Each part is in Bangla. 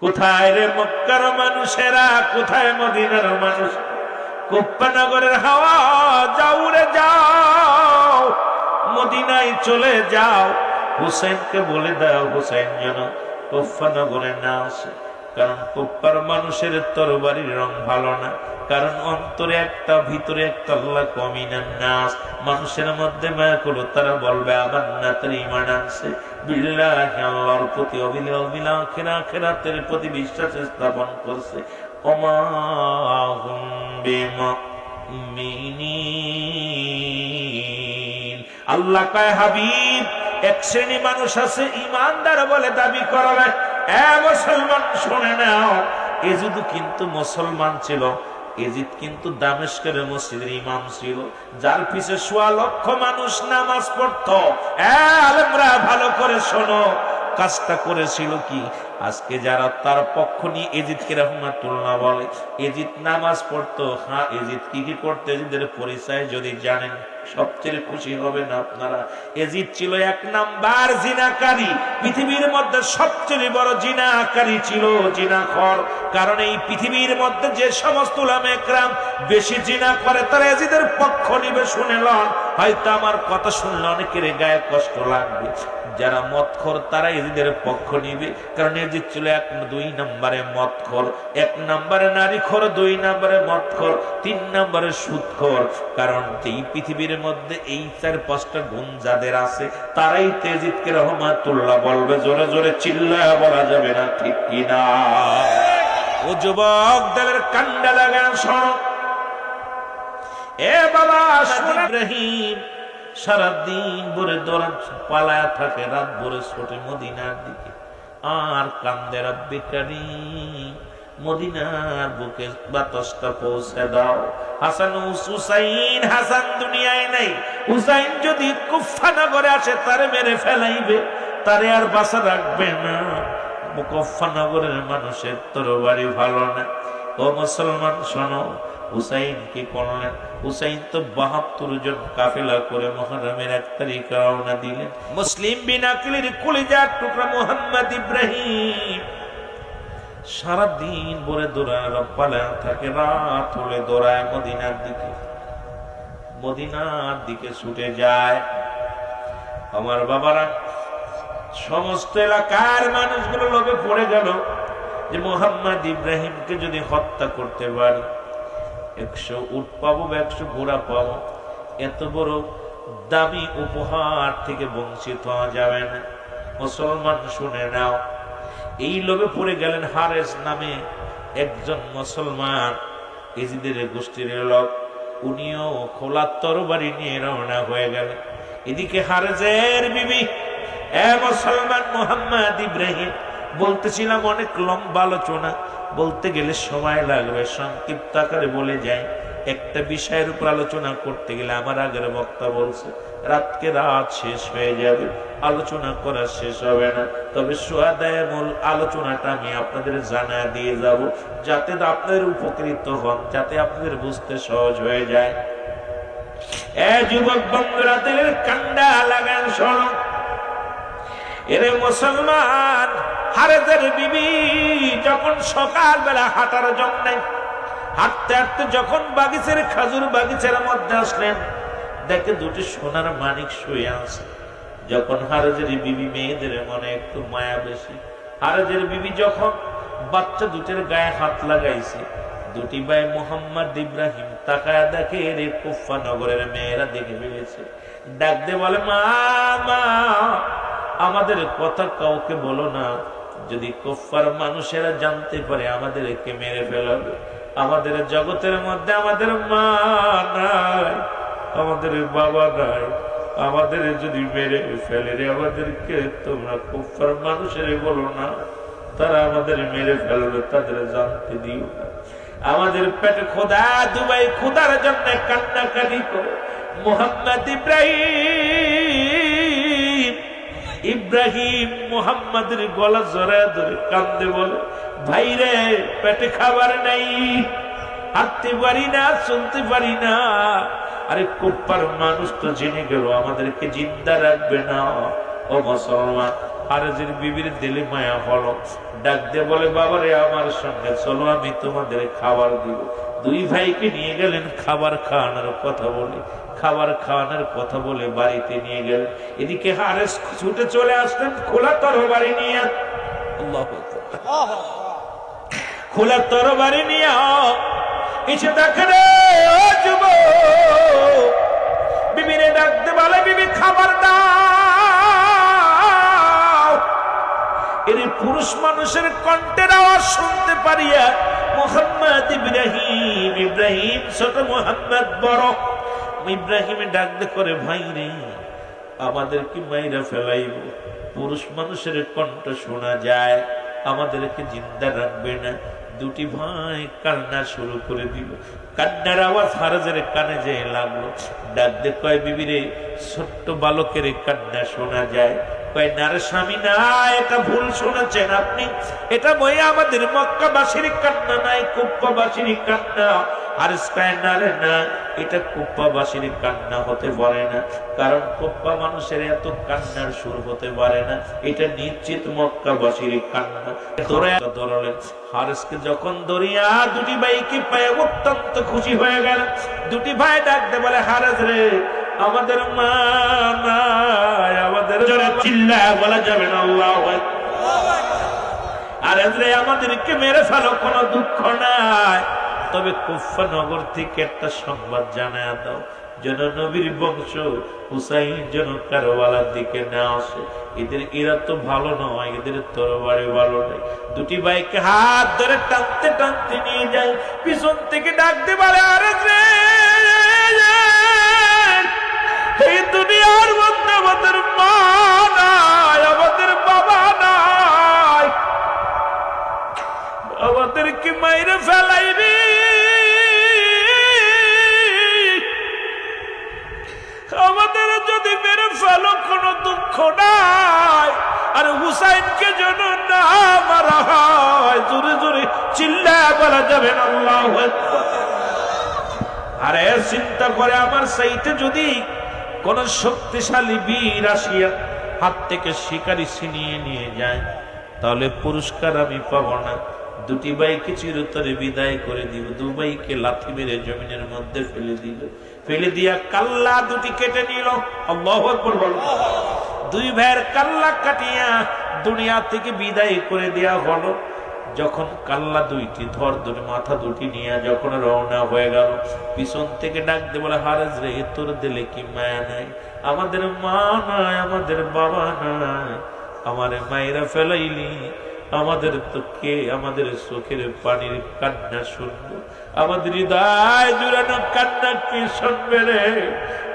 কোথায় রে মক্কার মানুষেরা, কোথায় মদিনার মানুষ? কুফা নগরের হাওয়া, যাও রে যাও, মদিনায় চলে যাও। হুসেনকে বলে দাও হুসেন যেন কুফা নগরে না আসে, কারণ কুফার মানুষের তরবারির রং ভালো না, কারণ অন্তরে একটা ভিতরে একটা আল্লাহ কমিনান নাস, মানুষের মধ্যে মায়া করো, তারা বলবে আমার না তার ঈমান আনছে বিল্লাহি, আল্লাহর প্রতি অবিল আখিরাতের প্রতি বিশ্বাস স্থাপন করছে। ওমা হুম বিমুমিনিন, আল্লাহ কয় হাবিব এক শ্রেণী মানুষ আছে ঈমানদার বলে দাবি করবে। মুসলমান শুনে নাও, এজিদ কিন্তু মুসলমান ছিল, এজিদ কিন্তু দামেস্কের মসজিদের ইমাম ছিল, যার পিছে ১৬ লক্ষ মানুষ নামাজ পড়তো। আলেমরা ভালো করে শোনো, কাজটা করেছিল কি? আজকে যারা তার পক্ষ নিয়ে এজিদকে রাহমাতুল্লাহ বলে, এজিদ নামাজ পড়তো। হ্যাঁ, এজিদ কি কি করতে, এজিদের পরিচয় যদি জানেন সবচেয়ে খুশি হবেন আপনারা। এজিদ ছিল ১ নাম্বার জিনাকারী, পৃথিবীর মধ্যে সবচেয়ে বড় জিনাকারী ছিল, জিনাখোর। কারণ এই পৃথিবীর মধ্যে যে সমস্ত উলামা একরাম বেশি জিনা করে তারা এজিদের পক্ষ নিবে। শুনে লন, হয়তো আমার কথা শুনলে অনেকের গায়ে কষ্ট লাগবে। যারা মদখোর তারা এজিদের পক্ষ নিবে, কারণ এজিদ ছিল ২ নম্বরে মদখোর, ১ নম্বরে নারীখোর, ২ নম্বরে মদখোর, ৩ নম্বরে সুদখোর। কারণ এই পৃথিবীর মধ্যে এই ৪-৫টা গুণ যাদের আছে তারাই এজিদকে রাহমাতুল্লাহ বলবে। জোরে জোরে চিল্লায়া বলা যাবে না, ঠিক কিনা? ও যুবক দলের কান্ডা লাগান শোনো। এ বাবা ইব্রাহিম সারাদিন ভরে দৌড়ান পালায়া থাকে, রাত ভরে ছোটে মদিনার দিকে আর কান্দে, রব্বি কারীম মদিনার বুকে বাতাসটা পৌঁছে দাও। হাসান হুসাইন, হাসান দুনিয়ায় নাই, হুসাইন যদি কুফা নগরে আসে তারে মেরে ফেলাইবে, তারে আর বাঁচা রাখবে না। কুফা নগরের মানুষের তরবারি ভালো না। ও মুসলমান শোনো, হুসাইন কি করলেন? হুসাইন তো ৭২ জন কাফেলা করে মুহররমের ১ তারিখ রওনা দিলেন। মুসলিম বিন আকিলের কলিজার টুকরা মুহাম্মদ ইব্রাহিম সারাদিন ভরে দৌড়ায়, পালায় থাকে, রাত হলে দৌড়ায় মদিনার দিকে ছুটে যায়। আমার বাবারা, সমস্ত এলাকার মানুষগুলো লোভে পড়ে গেল যে মুহাম্মদ ইব্রাহিমকে যদি হত্যা করতে পারি ১০০ উট পাবো, ১০০ ঘোড়া পাবো, এত বড় দামি উপহার থেকে বঞ্চিত হওয়া যাবে না। মুসলমান শুনে নাও, এই লোভে পড়ে গেলেন হারেস নামে একজন মুসলমান, এজিদের গোষ্ঠীর লোক। উনিও খোলা তরবারি নিয়ে রওনা হয়ে গেলেন। এদিকে হারেজের বিবি, মুসলমান মুহাম্মদ ইব্রাহিম, বলতেছিলাম অনেক লম্বা আলোচনা, বলতে গেলে সময় লাগবে, সংক্ষিপ্ত আকারে বলে যাই। একটা বিষয়ের উপর আলোচনা করতে গেলে আমার আগের বক্তা বলছে রাতকে রাত শেষ হয়ে যাবে, আলোচনা করা শেষ হবে না। তবে সুহাদায়ে মূল আলোচনাটা আমি আপনাদের জানা দিয়ে যাব, যাতে আপনাদের উপকৃত হন, যাতে আপনাদের বুঝতে সহজ হয়ে যায়। যুবক বন্ধুরা, দিলের কান্ডা লাগান শোনো। এরে মুসলমান, হারেজের বিবি যখন সকালবেলা হাঁটার জন্য হাঁটতে হাঁটতে যখন বাগিচার খাজুর বাগিচার মধ্যে আসলেন, দেখে ২টি সোনার মানিক শুয়ে আছে। যখন হারেজের বিবি, মেয়েদের মনে একটু মায়া বেশি, হারেজের বিবি যখন বাচ্চা ২টির গায়ে হাত লাগাইছে, ২টি ভাই মুহাম্মদ ইব্রাহিম তাকায়া দেখে রে কুফা নগরের মেয়েরা দেখে ফেলেছে। ডাক দিয়ে বলে, মা মা, আমাদের কথা কাউকে বলো না, যদি কুফার মানুষেরা জানতে পারে আমাদেরকে মেরে ফেলাবে। আমাদের জগতের মধ্যে আমাদের মা নাই, আমাদের বাবা নাই, আমাদের যদি মেরে ফেলে রে, আমাদেরকে তোমরা কুফার মানুষের বলো না, তারা আমাদের মেরে ফেলবে, তাদের জানতে দিও না। আমাদের পেটে খোদা, দুবাই খোদার জন্য কান্নাকাটি করে মুহাম্মদ ইব্রাহিম মুহাম্মাদের গলা জড়ায় ধরে কান্দে, বলে ভাই রে, পেটে খাবার নাই, হাঁটতে পারি না, চলতে পারি না। আরে কুফার মানুষ তো জেনে গেল আমাদেরকে জিন্দা রাখবে না। ও মুসলমান, হারেজের বিবির দিলে মায়া হলো, ডাক দিয়ে বলে বাবারে আমার সঙ্গে চলো, আমি তোমাদের খাবার দিব। দুই ভাইকে নিয়ে গেলেন খাবার খাওয়ানোর কথা বলে, খাবার খাওয়ানোর কথা বলে বাড়িতে নিয়ে গেলেন। এদিকে হারেস ছুটে চলে আসলেন খোলা তরবারি নিয়ে, খোলা তরবারি নিয়ে এসে দেখেন বিবিরে ডাকতে বলে বিবি খাবার দাও। এর পুরুষ মানুষের কণ্ঠের আওয়াজ শুনতে পারিয়া মুহাম্মদ ইব্রাহিম, ইব্রাহিম ছোট মুহাম্মদ বড়, ইব্রাহিমে ডাকতে করে ভাই রে আমাদেরকে মাইরা ফেলাইব, পুরুষ মানুষের কণ্ঠ শোনা যায়, আমাদেরকে জিন্দা রাখবে না। দুটি ভাই কান্না শুরু করে দিল, কান্নার আওয়াজ হারেজের কানে যেয়ে লাগলো। ডাকতে কয় বিবিরে ছোট্ট বালকের কান্না শোনা যায়। কয় না রে স্বামী না, এটা ভুল শুনেছেন আপনি, এটা বই আমাদের মক্কাবাসীর কান্না নাই, কুফাবাসীর কান্না। হারেস কয় না রে না, এটা কুফাবাসীর কান্না হতে পারে না, কারণ কুফা মানুষের এত কান্নার সুর হতে পারে না, এটা নিশ্চিত মক্কাবাসীর কান্না। ধরলেন হারেসকে, যখন দরিয়া দুটি ভাইকে পায়ে অত্যন্ত খুশি হয়ে গেল। দুটি ভাই ডাকতে বলে হারেস রে আমাদের মা নাই, আমাদের জোরে চিল্লায় বলা যাবে না আল্লাহু আকবার। হারেস রে আমাদেরকে মেরে ফেলো, কোনো দুঃখ নাই, তবে কুফা নগর থেকে একটা সংবাদ জানায় দাও যেন নবীর বংশ হুসাইন যেন কারবালার দিকে না আসে। এরা তো ভালো নয়, এদের তরবারি ভালো নয়। দুটি ভাইকে হাত ধরে টানতে টানতে নিয়ে যায়, পিছন থেকে ডাকতে পারে আরে রে এই দুনিয়ার মধ্যে আমাদের মা নাই, আমাদের বাবা নাই, আমাদেরকে মাইরে ফেলাইবি, আমাদের যদি মেরে ফেলো কোনো দুঃখ নাই, আর হুসাইনকে যেন না মারা হয়। জোরে জোরে চিল্লায় বলা যাবে না আল্লাহু আকবার। আরে চিন্তা করে আমার সাইতে যদি কোন শক্তিশালী বীর আসিয়া হাত থেকে শিকারি ছিনিয়ে নিয়ে যায়, তাহলে পুরস্কার আমি পাবো না। দুটি ভাইকে চিরতরে বিদায় করে দিব, দু ভাইকে লাথি মেরে জমিনের মধ্যে ফেলে দিল, ফেলে দিয়া কাল্লা দুটি কেটে নিল। আল্লাহু আকবার বলো। দুই ভাইয়ের কাল্লা কাটিয়া দুনিয়া থেকে বিদায় করে দেয়া হলো। যখন কাল্লা দুইটি ধর ধরে মাথা দুটি নিয়ে যখন রওনা হয়ে গেল, পিছন থেকে ডাকতে বলে হারেস রে তোর দিলে কি মায়া নাই, আমাদের মা নাই, আমাদের বাবা নাই, আমারে মায়েরা ফেলাইলি, আমাদের তো কে আমাদের চোখের পানির কান্না শুনবো, আমাদের হৃদয় জুড়ানো কান্না কে শুনবে রে?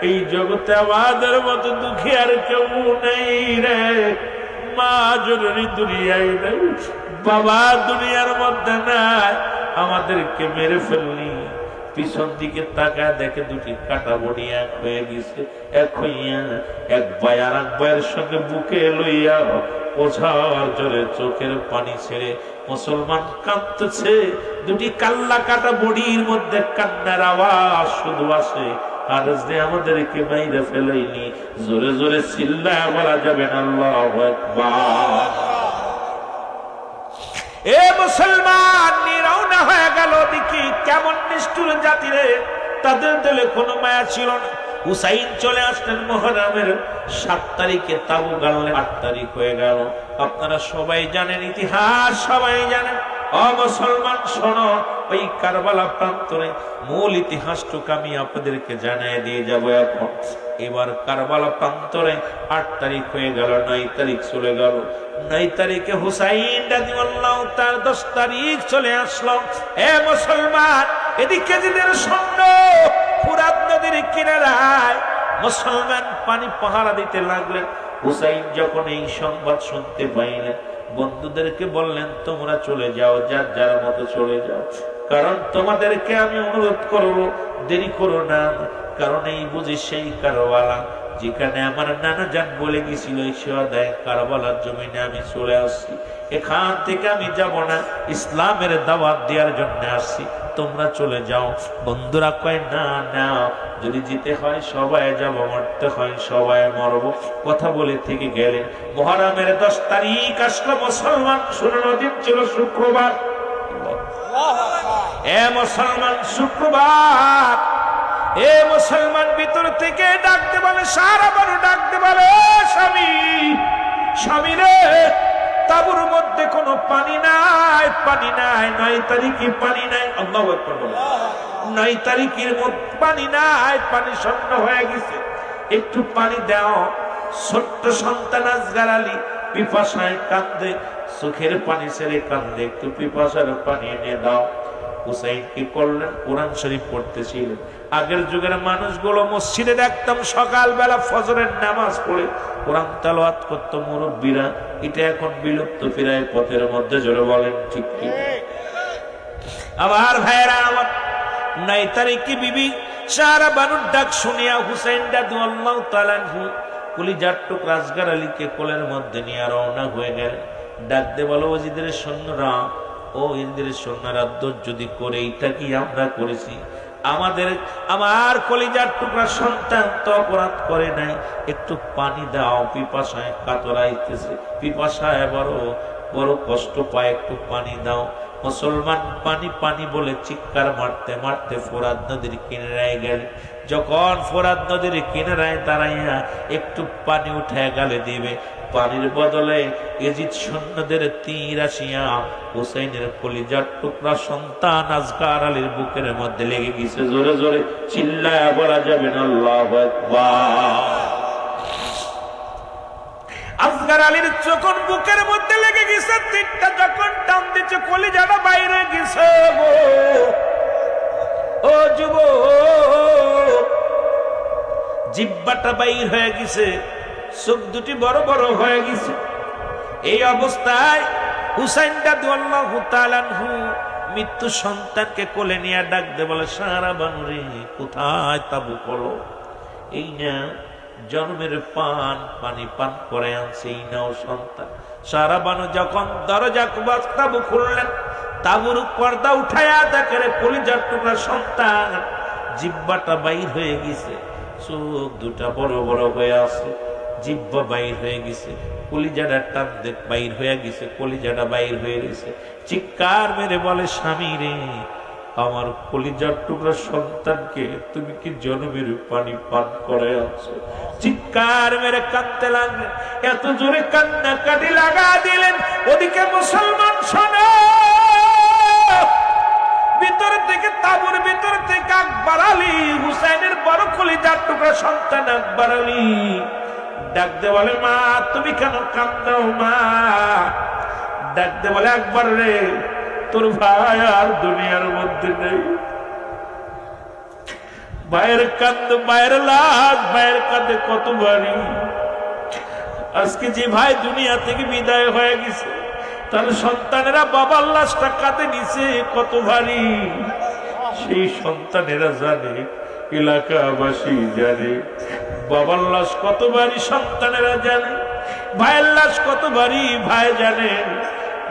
এই জগতে আমাদের মতো দুঃখী আর কেউ নেই রে। মা জরুরি দুনিয়ায় নেই, বাবা দুনিয়ার মধ্যে নাই, আমাদেরকে মেরে ফেললি। পিছন দিকে তাকায় দেখে দুটি কাটা বড়ি এক হয়ে গেছে, এক হইয়া এক ভাই আর এক ভাইয়ের সঙ্গে বুকে লইয়া ওঝার জোরে চোখের পানি ছেড়ে মুসলমান কাঁদতেছে। দুটি কাল্লা কাটা বড়ির মধ্যে কান্নার আওয়াজ শুধু আসে। আর আমাদেরকে বাইরে ফেলাইনি, জোরে জোরে চিল্লায় বলা যাবে না আল্লাহু আকবার। এ মুসলমান নিরাউনা হয়ে গেল, দেখি কেমন নিষ্ঠুর জাতি রে, তাদের দিলে কোনো মায়া ছিল না। হুসাইন চলে আসলেন মুহররমের 7 তারিখে, তাবু গাড়লেন 8 তারিখ হয়ে গেল। আপনারা সবাই জানেন ইতিহাস, সবাই জানেন। ও মুসলমান শোনো, ওই কারবালা প্রান্তরে মূল ইতিহাসটুকু আমি আপনাদেরকে জানিয়ে দিয়ে যাব এখন। এবার কারবালা প্রান্তরে 8 তারিখ হয়ে গেল, 9 তারিখ চলে গেল। 9 তারিখে হুসাইন রাদিয়াল্লাহু তাআলা 10 তারিখ চলে আসলো। এ মুসলমান, এদিকে যেদের সৈন্য ফুরাত নদীর কিনারায় মুসলমান পানি পাহারা দিতে লাগলেন। হুসাইন যখন এই সংবাদ শুনতে পাইলেন, বন্ধুদেরকে বললেন তোমরা চলে যাও, যার যার মতো চলে যাও, কারণ তোমাদেরকে আমি অনুরোধ করবো দেরি করো না, কারণ এই বুঝি সেই কারবালা যেখানে আমার নানা জান বলে গেছিল কারবালার জমিনে আমি চলে আসছি, এখান থেকে আমি যাব না, ইসলামের দাওয়াত দেওয়ার জন্য আসছি, তোমরা চলে যাও। বন্ধুরা কয় না না, যদি যেতে হয় সবাই যাব, মরতে হয় সবাই মরব। কথা বলে থেকে গেলেন। মুহররমের 10 তারিখ আসলো, মুসলমান 16 দিন ছিল শুক্রবার। এ মুসলমান শুক্রবার, এ মুসলমান ভিতর থেকে ডাকতে বলে, সারা বানু ডাকতে বলে, স্বামী স্বামী রে, তাঁবুর মধ্যে কোনো পানি নাই, পানি নাই। 9 তারিখে পানি নাই। আল্লাহু আকবার বলে। 9 তারিখের মধ্যে পানি নাই, পানি শূন্য হয়ে গেছে, একটু পানি দাও। ছোট্ট সন্তান আসগার আলী পিপাসায় কান্দে, চোখের পানি ছেড়ে কান্দে, একটু পিপাসার পানি এনে দাও। হুসাইন কি করলেন? কোরআন শরীফ পড়তেছিলেন। আগের যুগের মানুষগুলো মসজিদে দেখতাম সকালবেলা ফজরের নামাজ পড়ে কোরআন তেলাওয়াত করত মুরব্বীরা, এটা এখন বিলুপ্ত প্রায় পথের মধ্যে। জোরে বলেন ঠিক কি? আমার ভাইয়েরা আমার, 9 তারিখে বিবি সারা বানুর ডাক শুনিয়া হুসাইন রাদিয়াল্লাহু তাআলা আনহু কলিজার টুকরা আসগার আলীকে কোলের মধ্যে নিয়ে রওনা হয়ে গেলেন। ডাক দে বলো, ওজিদের সৈন্যরা, ও ইন্দ্রের সৈন্যরা, যদি করে এটা কি আমরা করেছি? আমার কলিজার টুকরা সন্তান তো অপরাধ করে নাই, একটু পানি দাও, পিপাসায় কাতরাইতেছে, পিপাসায় বড় বড় কষ্ট পায়, একটু পানি দাও। মুসলমান পানি পানি বলে চিৎকার মারতে মারতে ফোরাত নদীর কিনারায় গেল। যখন ফোরাত নদীর কিনারায় দাঁড়াইয়া একটু পানি উঠে গালে দিবে, পানির বদলে এজিদ সৈন্যদের তীর আসিয়া হুসাইনের কলিজার টুকরা সন্তান আসগার আলীর বুকের মধ্যে লেগে গেছে। জোরে জোরে চিল্লায়া বলা যাবে না আল্লাহু আকবার। আসগার আলীর যখন বুকের মধ্যে লেগে গেছে, তীরটা যখন টান দিচ্ছে, কলিজাটা বাইরে গেছে। ও যুবক, জিহ্বাটা বাইর হয়ে গেছে, চোখ দুটি বড় বড় হয়ে গেছে। এই অবস্থায় হুসাইন রাদিয়াল্লাহু তাআলা আনহু মৃত্যু সন্তানকে কোলে নিয়ে ডাক দে বলে, সারা বানুরে, কোথায় তাবু করো? এই না জন্মের পানি পান করে আনছে, এই নাও সন্তান। সারা বানু যখন দরজা তাবু খুললেন, তাবুর পর্দা উঠায়া দেখে কলিজার টুকরা সন্তান, জিহ্বাটা বাইর হয়ে গেছে, চোখ দুটা বড় বড় হয়ে আছে, জিহ্বা বাইর হয়ে গেছে, কলিজাটা টান দেখ বাইর হয়ে গেছে, কলিজাটা বাইর হয়ে গেছে। চিৎকার মেরে বলে, স্বামী রে, আমার কলিজার টুকরা সন্তানকে তুমি কি জন্মের পানি পান করে আছো? চিৎকার মেরে কাঁদতে লাগলেন। এত জোরে কান্না কাটি লাগা দিলেন। ওদিকে মুসলমান শোনো, ভিতর থেকে তাঁবুর ভিতর থেকে আকবর আলী, হুসাইনের বড় কলিজার টুকরা সন্তান আকবর আলী ডাক দে বলে, মা তুমি কেন কাঁদো? মা ডাক দে বলে, আকবর রে, তোর ভাই আর দুনিয়ার মধ্যে নেই। ভাইয়ের কান্দ, ভাইয়ের লাশ, ভাইয়ের কাঁদে কত ভারী। আজকে যে ভাই দুনিয়া থেকে বিদায় হয়ে গেছে, তার সন্তানেরা বাবার লাশটা কাঁদে নিছে, কত ভারী। সেই সন্তানেরা জানে, এলাকাবাসী জানে, বাবার লাশ কত ভারী, সন্তানেরা জানে, ভাইয়ের লাশ কত ভারী, ভাই জানে।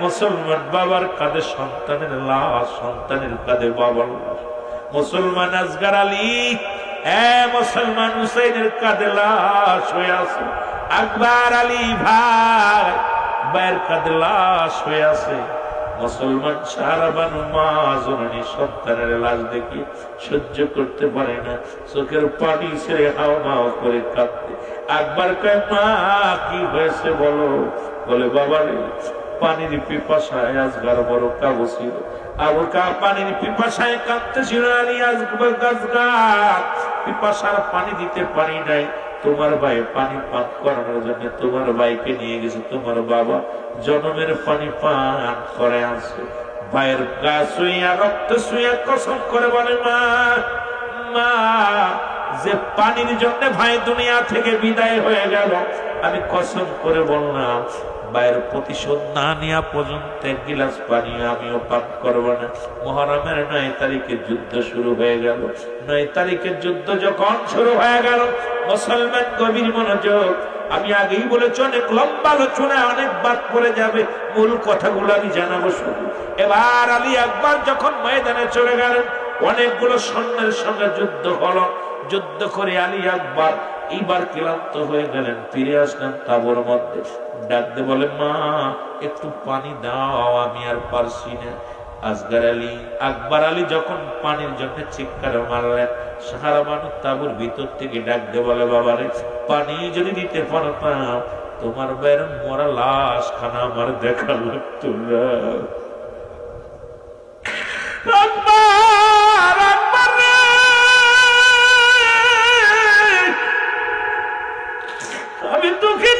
মুসলমান বাবার কাঁধে সন্তানের লাশ, সন্তানের কাঁধে বাবার লাশ। মুসলমান আসগার আলী, মুসলমান হুসাইনের কাঁধে লাশ হয়ে আছে। আকবর আলী ভাই, ভাইয়ের কাঁধে লাশ হয়ে আছে। মুসলমান সারা বানু মা জননী সন্তানের লাশ দেখি সহ্য করতে পারে না, চোখের পানি ছেড়ে হাও মাও করে কাঁদতে। আকবর কয়, মা কি হয়েছে বলো? বলে, বাবা রে, পানির পিপাসায় আসগার বড় কাবু ছিল, পানির পিপাসায় কাঁদতেছিল। পিপাসার পানি দিতে পারি নাই, তোমার ভাই পানি পান করানোর জন্য তোমার ভাইকে নিয়ে গেছে, তোমার বাবা জনমের পানি পান করে আছে। ভাইয়ের গা শুইয়া, রক্ত শুইয়া কসম করে বলে, মা মা, যে পানির জন্য ভাই দুনিয়া থেকে বিদায় হয়ে গেল, আমি কসম করে বললাম, ভাইয়ের প্রতিশোধ না নেওয়া পর্যন্ত এক গিলাস পানি আমিও পান করব না। মুহররমের 9 তারিখে যুদ্ধ শুরু হয়ে গেল। 9 তারিখের যুদ্ধ যখন শুরু হয়ে গেল, মুসলমান গভীর মনোযোগ। আমি আগেই বলেছি অনেক লম্বা আলোচনা, অনেক বাদ পড়ে যাবে, মূল কথাগুলো আমি জানাবো শুধু। এবার আলী আকবর যখন ময়দানে চলে গেলেন, অনেকগুলো সৈন্যের সঙ্গে যুদ্ধ হলো। যুদ্ধ করে আলী আকবর এইবার ক্লান্ত হয়ে গেলেন, ফিরে আসলেন তাঁবুর মধ্যে। ডাকতে বলে, মা একটু পানি দাও, আমি আর পারছি না। আকবর আলী যখন পানির জন্য চিৎকার মারলেন, সাহারা মানুষ তাঁবুর ভিতর থেকে ডাকতে বলে, বাবারে পানি যদি দিতে পারতাম, তোমার বের মরা লাশ খানা আমার দেখা লাগতো না। আমি তোকে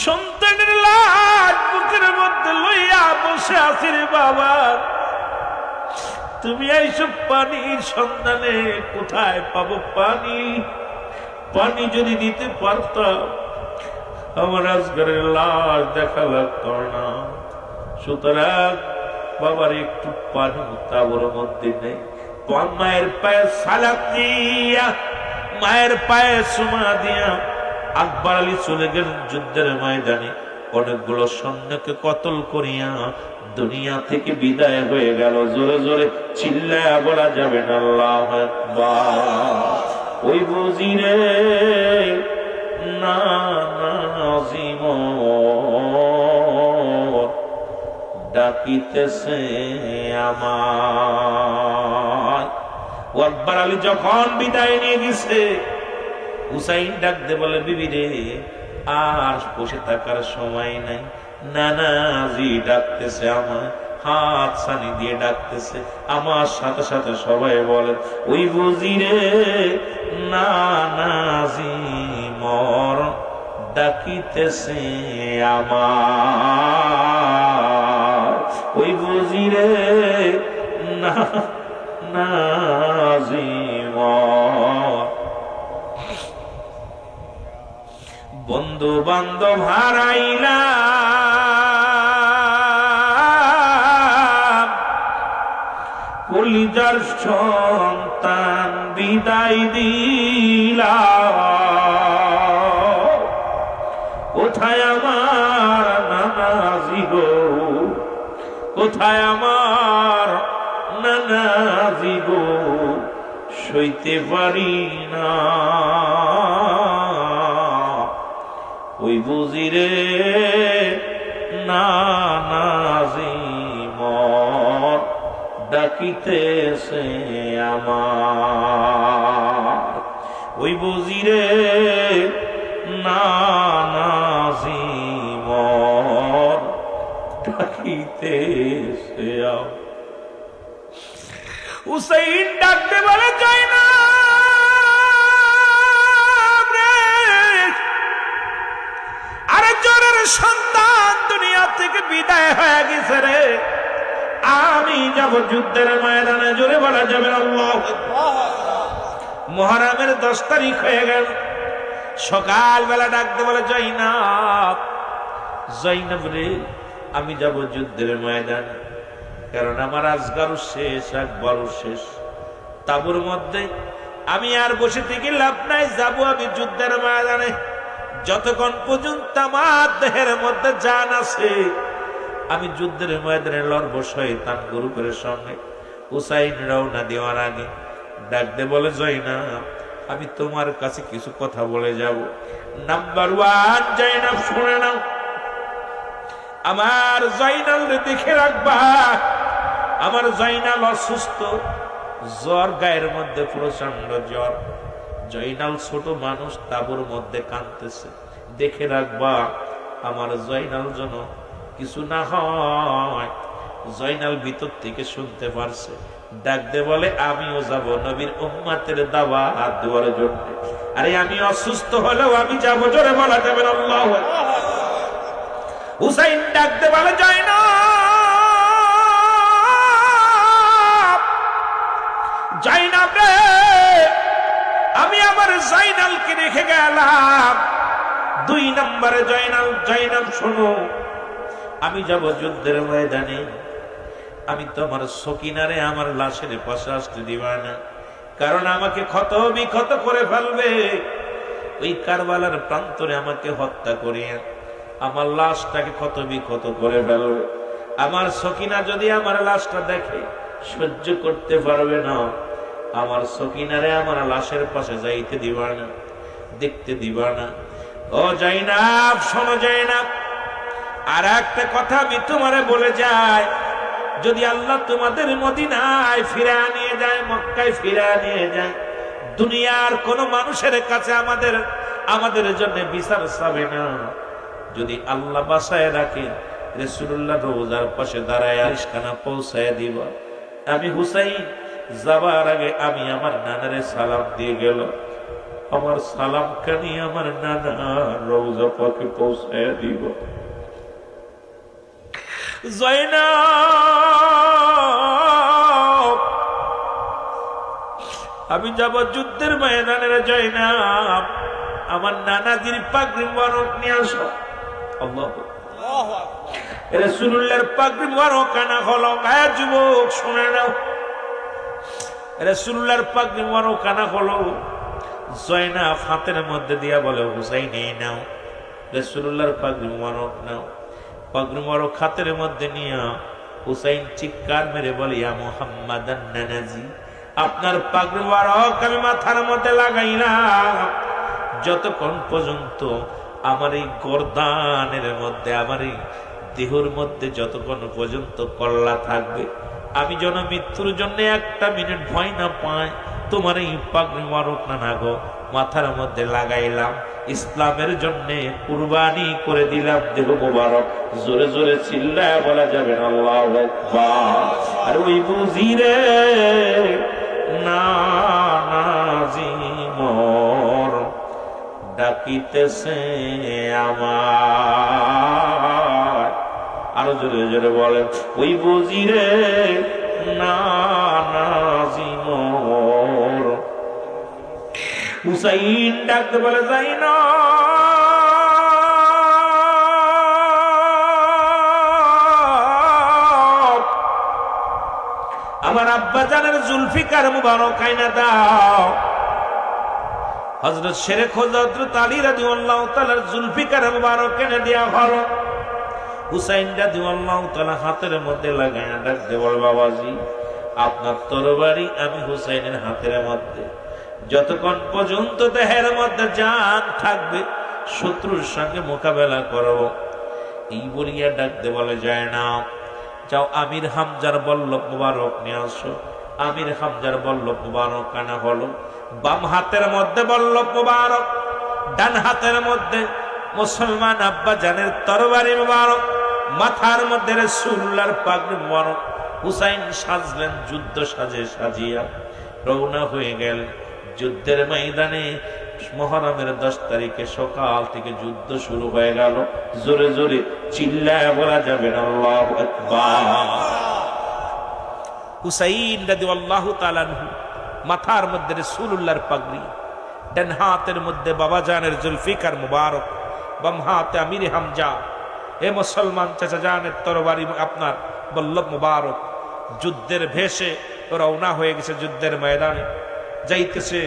সন্তানের লাশ বুকের মধ্যে লইয়া বসে আছি রে বাবা। তুমি এইসব পানির সন্ধানে কোথায় পাবো পানি? পানি যদি দিতে পারতাম, আমার আজগরের লাশ দেখা লাগতো না। সুতরাং বাবার একটু পানি তাঁবুর মধ্যে নেই। মায়ের পায়ে সালাত দিয়া, মায়ের পায়ে চুমা দিয়া আকবর আলী চলে গেলেন যুদ্ধের ময়দানে। অনেকগুলো সৈন্যকে কতল করিয়া দুনিয়া থেকে বিদায় হয়ে গেল। জোরে জোরে চিল্লায়া বলা যাবে না আল্লাহু আকবার। ওই বুঝিরে না নাজিম ডাকিতেছে আমার। আকবর আলী যখন বিদায় নিয়ে গেছে, হুসাইন ডাকতে বলে, বিবি রে আর বসে থাকার সময় নাই, নানাজি ডাকতেছে আমার, হাত ছানি দিয়ে ডাকতেছে। আমার সাথে সাথে সবাই বলেন, ওই বুঝি রে নানাজি মর ডাকিতেছে আমার। ওই বুঝি রে নানাজি মর। বন্ধু বান্ধব হারাইলাম, কলিজার সন্তান বিদায় দিলাম। কোথায় আমার নানাজি গো, কোথায় আমার নানাজি গো, সইতে পারি না। ওই বুঝিরে নানাজি মর ডাকিতেছে আমার। ওই বুঝিরে নানাজি মর ডাকিতেছে আমার। হুসাইন ডাকতে বলে, যায় না সন্তান দুনিয়া থেকে বিদায় হয়ে গেছে রে, আমি যাব যুদ্ধের ময়দানে। জোরে বলা যাবে আল্লাহু আকবার। মুহররমের 10 তারিখ হয়ে গেল। সকালবেলা ডাকতে বলে, জয়নাব, জয়নাব রে আমি যাব যুদ্ধের ময়দানে, কারণ আমার আজগারও শেষ, একবারও শেষ। তাঁবুর মধ্যে আমি আর বসে থেকে লাভ নাই, যাব আমি যুদ্ধের ময়দানে। যতক্ষণ পর্যন্ত আমার দেহের মধ্যে জান আছে, আমি যুদ্ধের ময়দানে লড়বো শয়তান গ্রুপের সঙ্গে। হুসাইন রওনা দেওয়ার আগে ডাকতে বলে, জয়নাব আমি তোমার কাছে কিছু কথা বলে যাব। নাম্বার 1, জয়নাব শুনে নাও, আমার জয়নাল দেখে রাখবা। আমার জয়নাল অসুস্থ, জ্বর, গায়ের মধ্যে প্রচন্ড জ্বর। জয়নাল ছোট মানুষ, তাঁবুর মধ্যে কাঁদতেছে, দেখে রাখবা আমার জয়নাল যেন কিছু না হয়। জয়নাল ভিতর থেকে শুনতে পারছে, ডাকতে বলে, আমিও যাব নবীর উম্মতের দাওয়াত দেওয়ার জন্য। আরে আমি অসুস্থ হলেও আমি যাব, জোরে বলা যাবে আল্লাহু আকবার। হুসাইন ডাকতে বলে, জয়নাব রে আমি আমার নম্বরে জয়নালকে রেখে গেলাম। 2 নম্বরে জয়নাল শোনো, আমি যাব যুদ্ধের ময়দানে, আমি তো আমার সকিনারে আমার লাশের পাশে আসতে দিবা না, কারণ আমাকে ক্ষত বিক্ষত করে ফেলবে। ওই কারবালার প্রান্তরে আমাকে হত্যা করিয়া আমার লাশটাকে ক্ষত বিক্ষত করে ফেলবে। আমার সকিনা যদি আমার লাশটা দেখে সহ্য করতে পারবে না, আমার সকিনারে আমার লাশের পাশে যাইতে দিবা না, দেখতে দিবা না। ও জাইনাব শোনো জাইনাব, আর একটা কথা আমি তোমারে বলে যাই, যদি আল্লাহ তোমাদের মদিনায় ফিরে নিয়ে যায়, মক্কায় ফিরে নিয়ে যায়, দুনিয়ার কোন মানুষের কাছে আমাদের জন্য বিচার চাবে না। যদি আল্লাহ বাসায় রাখে, রাসূলুল্লাহ রওজার পাশে দাঁড়ায় আরিশখানা পৌঁছায় দিব। আমি হুসাইন যাবার আগে আমি আমার নানারে সালাম দিয়ে গেল, আমার সালাম কানি আমার নানা রওজা পাকে পৌঁছায় দিব। জয়নাব, আমি যাব যুদ্ধের ময়দানের জয়নাব, আমার নানাজির পাগড়ি মোবারক নিয়ে আসো। আল্লাহু আকবার। রাসূলুল্লাহর পাগড়ি মোবারক কানা হলো। হ্যাঁ যুবক শুনে নাও, রাসূলুল্লাহর পাগড়ি মোবারক কানা হলো। জয়নাব হাতের মধ্যে দিয়া বলে, হুসাইন এই নাও রাসূলুল্লাহর পাগড়ি মোবারক নাও। পাগড়ি মোবারক হাতের মধ্যে নিয়ে হুসাইন চিৎকার মেরে বলে, ইয়া মুহাম্মাদান নানাজি, আপনার পাগড়ি মোবারক আমি মাথার মধ্যে লাগাইলাম, যতক্ষণ পর্যন্ত আমার এই গর্দানের মধ্যে, আমার এই দেহের মধ্যে যতক্ষণ পর্যন্ত কল্লা থাকবে, আমি যেন মৃত্যুর জন্য 1 মিনিট ভয় না পাই। তোমার এই পাগড়ি মোবারক না গো মাথার মধ্যে লাগাইলাম, ইসলামের জন্য কুরবানি করে দিলাম দেহ মোবারক। জোরে জোরে চিল্লায় বলা যাবে না আল্লাহু আকবার। আর ওই বুঝিরে নানাজি মোর ডাকিতেছে আমার। আরো জোরে জোরে বলেন, ওই বুঝিরে নানাজি মোর। হুসাইন ডাকতে বলে, যাই না আমার আব্বা জানের জুলফিকার মুবারক আইনা দাও। হযরত শেরে খোদা হযরত আলী রাদিয়াল্লাহু তাআলার জুলফিকার মুবারক এনে দেয়া হলো। হুসাইন রাদিয়াল্লাহু তাআলা হাতের মধ্যে লাগায়া ডাকতে বলে, বাবাজি আপনার তরবারি আমি হুসাইনের হাতের মধ্যে, যতক্ষণ পর্যন্ত দেহের মধ্যে জান থাকবে শত্রুর সঙ্গে মোকাবেলা করব। এই বলিয়া ডাকতে বলে, যায় না যাও আমির হামজার বল্লভ মুবারক নিয়ে আসো। আমির হামজার বল্লভ মুবারক আনা হলো। বাম হাতের মধ্যে বল্লভ মুবারক, ডান হাতের মধ্যে মুসলমান আব্বা জানের তরবারি মুবারক, মাথার মধ্যে রাসূলুল্লাহর পাগড়ি মুবারক। হুসাইন সাজলেন যুদ্ধ সাজে সাজিয়া রওনা হয়ে গেলেন যুদ্ধের ময়দানে। মুহররমের 10 তারিখে সকাল থেকে যুদ্ধ শুরু হয়ে গেল। জোরে জোরে চিল্লায় বলা যাবে না আল্লাহু আকবার। হুসাইন রাদিয়াল্লাহু তাআলা আনহু মাথার মধ্যে রাসূলুল্লাহর পাগড়ি, ডান হাতের মধ্যে বাবাজানের জুলফিকার মুবারক, বাম হাতে আমির হামজা। এ মুসলমান চাচা জানের তরবারি আপনার বল্লভ মুবারক। যুদ্ধের ভেষে রওনা হয়ে গেছে যুদ্ধের ময়দানে। যাইতেছে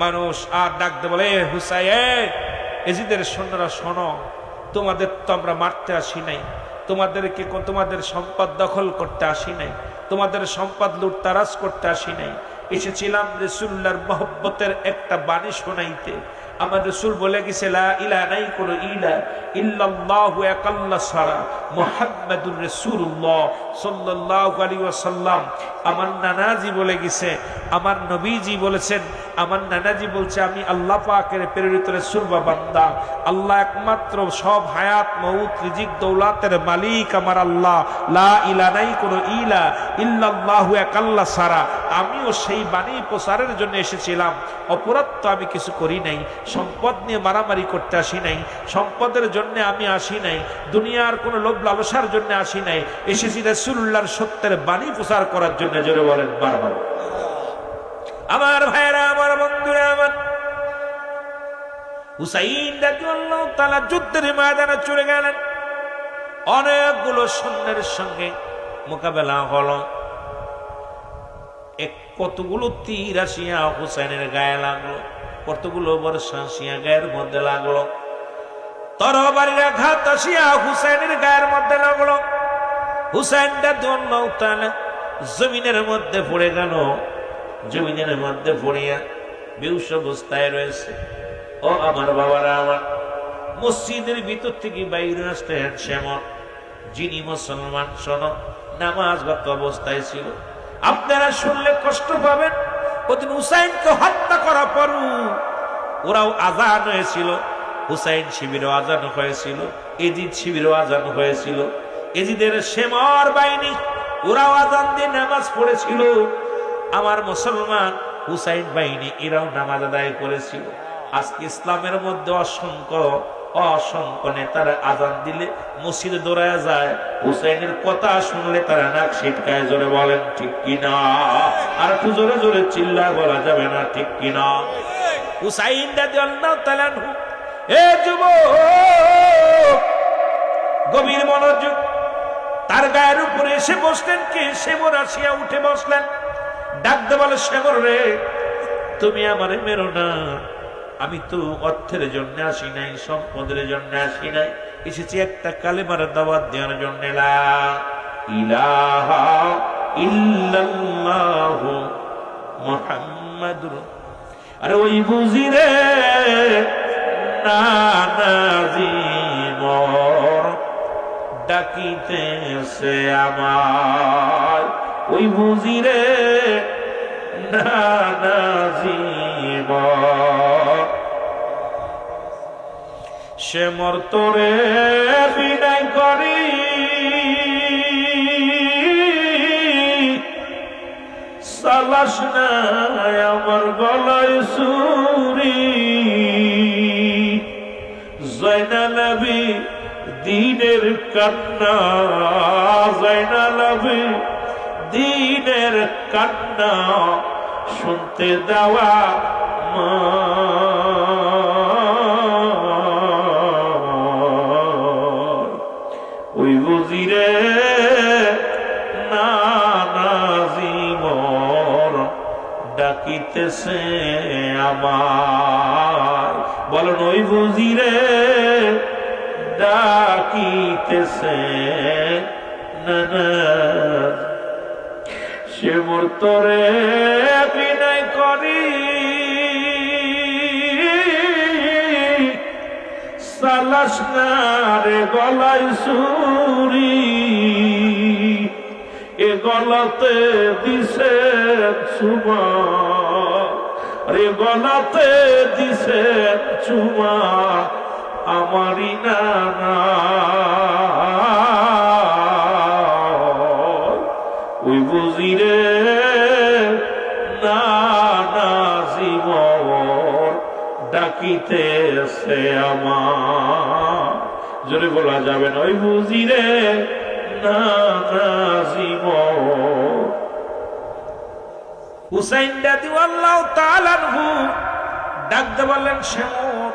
মানুষ আর ডাকতে বলে, হুসাইন এজিদের সৈন্যরা শোনো, তোমাদের তো আমরা মারতে আসি নাই, তোমাদেরকে তোমাদের সম্পদ দখল করতে আসি নাই, তোমাদের সম্পদ লুটতারাজ করতে আসি নাই, এসেছিলাম রাসূলুল্লাহর মহব্বতের একটা বাণী শোনাইতে। আমার রাসূল বলে গেছে, লা ইলাহা নাই কোন ইলা ইল্লাল্লাহু এক আল্লাহ ছাড়া, মুহাম্মাদুর রাসূলুল্লাহ সাল্লাল্লাহু আলাইহি ওয়াসাল্লাম। আমার নানাজি বলে গেছে, আমার নবীজি বলেছেন, আমার নানাজি বলছে, আমি আল্লাহ পাকের প্রেরিত রাসূল বা বান্দা। আল্লাহ একমাত্র, সব হায়াত মউত রিজিক দৌলাতের মালিক আমার আল্লাহ। লা ইলাহা নাই কোন ইলা ইল্লাল্লাহু এক আল্লাহ ছাড়া। আমিও সেই বাণী প্রচারের জন্য এসেছিলাম। অপরাধ তো আমি কিছু করি নাই, সম্পদ নিয়ে মারামারি করতে আসি নাই, সম্পদের জন্য আমি আসি নাই, দুনিয়ার কোনো লোভ লালসার জন্য আসি নাই, এসেছি রাসূলুল্লাহর সত্যের বাণী প্রচার করার জন্য। জোরে বলেন বারবার। আমার ভাইরা, আমার বন্ধুরা, আমার হুসাইন রাদিয়াল্লাহু তাআলা যুদ্ধের ময়দানে চলে গেলেন। অনেকগুলো সৈন্যের সঙ্গে মোকাবেলা হলো। কতগুলো তীর আসিয়া হুসাইনের গায়ে লাগলো, কতগুলো বর্ষা আসিয়া গায়ের মধ্যে লাগলো, তরবারির আঘাত আসিয়া হুসাইনের গায়ের মধ্যে লাগলো। হুসাইন রাদিয়াল্লাহু তাআলা জমিনের মধ্যে পড়ে গেল। জমিনের মধ্যে পড়িয়া বেহুশ অবস্থায় রয়েছে। ও আমার বাবারা, আমার মসজিদের ভিতর থেকে বাইরে আসলেন সেমন, যিনি মুসলমান শোনো নামাজরত অবস্থায় ছিল। আপনারা শুনলে কষ্ট পাবেন। ওদিন হুসাইনকে হত্যা করা পরও ওরাও আজান হয়েছিল, হুসাইন শিবিরও আজান হয়েছিল, এজিদ শিবিরও আজান হয়েছিল। এজিদের সেমর বাহিনী ওরাও আজান দিয়ে নামাজ পড়েছিল। আমার মুসলমান হুসাইন বাহিনী এরাও নামাজ আদায় করেছিল। আজকে ইসলামের মধ্যে অসংখ্য নেতারা আজান দিলে মসজিদে দৌড়ায় যায়, হুসাইনের কথা শুনলে তারা নাক ছিটকায়। জোরে বলেন ঠিক কিনা? আর একটু জোরে জোরে চিল্লায় বলা যাবে না ঠিক কিনা? হুসাইন রাদিয়াল্লাহু তাআলা, এ যুবক, গভীর মনোযোগ। তার গায়ের উপরে এসে বসলেন কে? সেমর আসিয়া উঠে বসলেন। ডাকতে বলে, সেমর রে, তুমি আমারে মেরো না। আমি তো অর্থের জন্য আসি নাই, সম্পদের জন্য আসি নাই, এসেছি একটা কালেমার দাওয়াত দেওয়ার জন্য। লা ইলাহা ইল্লাল্লাহু মুহাম্মাদুর। আরে ওই বুঝি রে নানাজিমর ডাকিতেছে আমার, ওই বুঝি রে নানাজিমর। সে মর্তরে বিদায় করি, সালাস নাই আমার গলায় সুরি। জয়নাল দিনের কান্না, জয়নাল দিনের কান্না শুনতে দেওয়া মা। ওই বুঝিরে নানাজিমর ডাকিতেছে আমার। বলেন, ওই বুঝিরে ডাকিতেছে নানা। সে মর্তরে বিনয় করি, সালাস না রে গলায় সুরি। এ গলাতে দিছে চুমা, রে গলাতে দিছে চুমা আমারি নানা। ওই বুঝিরে নানাজিমর ডাকিতেছে আমার। জোরে বলা যাবে না, ওই বুঝিরে নানাজিমর। হুসাইন রাদিয়াল্লাহু তাআলা আনহু ডাকতে বললেন, সেমর,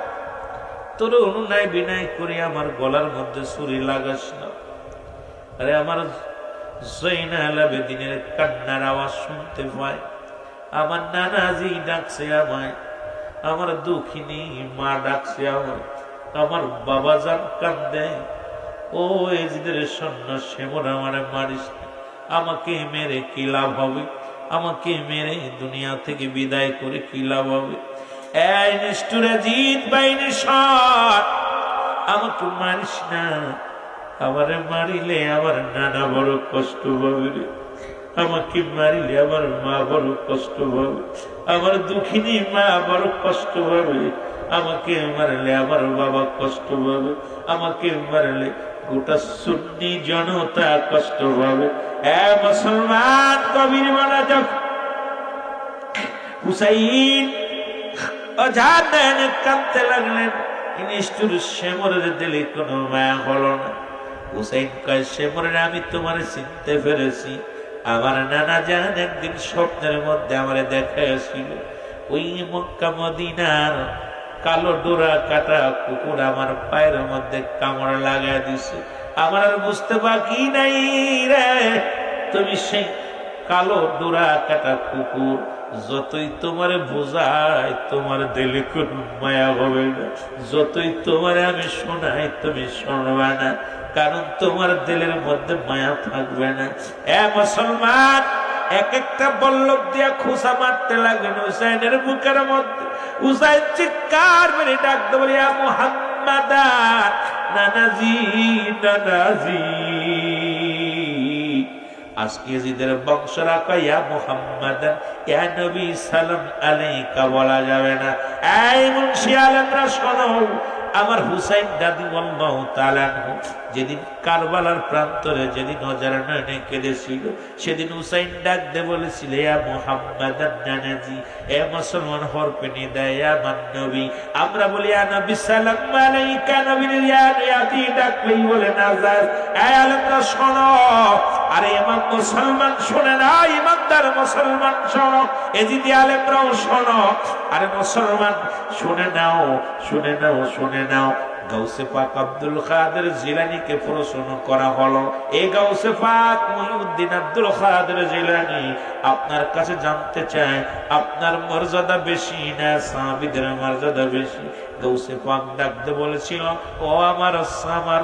তোর অনুনয় বিনয় করি আমার গলার মধ্যে ছুরি লাগাস না। আরে আমার জয়নাল আবেদিনের কান্নার আওয়াজ শুনতে পায়, আমার নানাজি ডাকছে আমায়, আমার দুঃখিনী মা ডাকছে আমায়, আমার বাবা জান কান্দে। ও এজিদের সৈন্য, সেমর আমারে মারিস না। আমাকে মেরে কি লাভ হবে? আমাকে মেরে দুনিয়া থেকে বিদায় করে কি লাভ হবে? এই নিষ্ঠুর এজিদ বাহিনী সর, আমাকে মারিস না। আমারে মারিলে আমার নানা বড় কষ্ট পাবে রে। আমাকে মারিলে আমার মা বড় কষ্ট পাবে, আমার দুঃখিনী মা বড় কষ্ট পাবে। আমাকে মারলে আমার বাবা কষ্ট পাবে, আমাকে মারলে গোটা সুন্নি জনতা কষ্ট পাবে। এ মুসলমান, কবির মানা যখন হুসাইন অঝার নয়নে কাঁদতে লাগলেন, নিষ্ঠুর সেমরের দিলে কোনো মায়া হলো না। হুসাইন কয়, সেমরের আমি তোমার চিনতে পেরেছি। আমার নানা জান একদিন স্বপ্নের মধ্যে আমারে দেখাইছিল, ওই মক্কা মদিনার কালো ডোরা কাটা কুকুর আমার পায়ের মধ্যে কামড় লাগাই দিছে। আমার আর বুঝতে বাকি নাই রে, তুমি সেই কালো ডোরা কাটা কুকুর, যতই তোমারে বোঝায় তোমার দিলে কোন মায়া হবে না, যতই তোমারে আমি শোনাই তুমি শুনবে না, কারণ তোমার দিলের মধ্যে মায়া থাকবে না। এ মুসলমান, এক একটা বল্লভ দিয়া খোসা মারতে লাগলেন হুসাইনের বুকের মধ্যে। হুসাইন চিৎকার মেরে ডাকতে বলি, ইয়া মুহাম্মাদ, নানাজি নানাজি। আজকে ইয়াজিদের বংশ রাখা ইয়া মুহাম্মাদ ইয়া নবী সালাম আলাইকা বলা যাবে না। এই মুন্সি আলেমরা শোনো, আমার হুসাইন রাদিয়াল্লাহু তাআলা আনহু যেদিন কারবালার প্রান্তরে যেদিন হজার নয়নে কেঁদেছিল, সেদিন হুসাইন ডাক দিয়ে বলেছিল, ইয়া মুহাম্মাদ নানাজি, এ মুসলমান হরফে নিদায় ইয়া মান নবী। আমরা বলি ইয়া নবী সালাম আলাইকা, নবীর ইয়াতি ডাকলেই বলে না যায়। এই আলেমরা শোনো, আরে ইমাম মুসলমান শোনে না, ইমানদার মুসলমান শোনো, এজিদি আলেমরাও শোনো, আরে মুসলমান শুনে নাও, শুনে নাও, শুনে নাও। গাউসে পাক আব্দুল কাদের জিলানীকে প্রশ্ন করা হলো, এই গাউসে পাক মুহিউদ্দিন আব্দুল কাদের জিলানী আপনার কাছে জানতে চায়, আপনার মর্যাদা বেশি না সাহাবীদের মর্যাদা বেশি? গাউসে পাক ডাকতে বলেছিল, ও আমার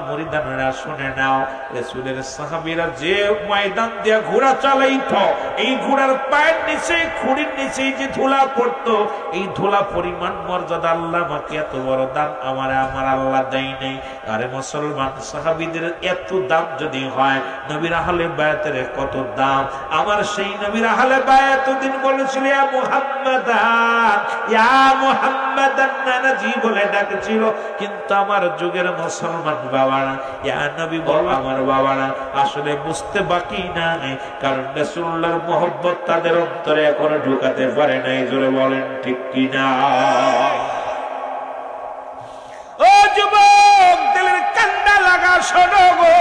মুরিদানরা শুনে নাও, রাসূলের সাহাবীরা যে ময়দান দিয়ে ঘোড়া চালাইতো, এই ঘোড়ার পায়ের নিচে, খুঁড়ির নিচে যে ধুলা পড়তো, এই ধুলা পরিমাণ মর্যাদা আল্লাহ আমাকে এত বড় দাম আমার আল্লাহ দেয় নাই। আরে মুসলমান, সাহাবীদের এত দাম যদি হয়, নবীর আহলে বায়াতের কত দাম। আমার সেই নবীর আহলে বায়াত দিন বলেছিল, ইয়া মুহাম্মাদ, ইয়া মুহাম্মাদ নানাজি বলে ডাকছিল, কিন্তু আমার যুগের মুসলমান বাবারা ইয়া নবী বল আমার বাবারা আসলে বুঝতে বাকি নাই, কারণ রাসূলুল্লাহর মহব্বত তাদের অন্তরে এখনো ঢুকাতে পারে নাই। জোরে বলেন ঠিক কিনা? ও যুবক, দিলের কান্না লাগা শোনো গো।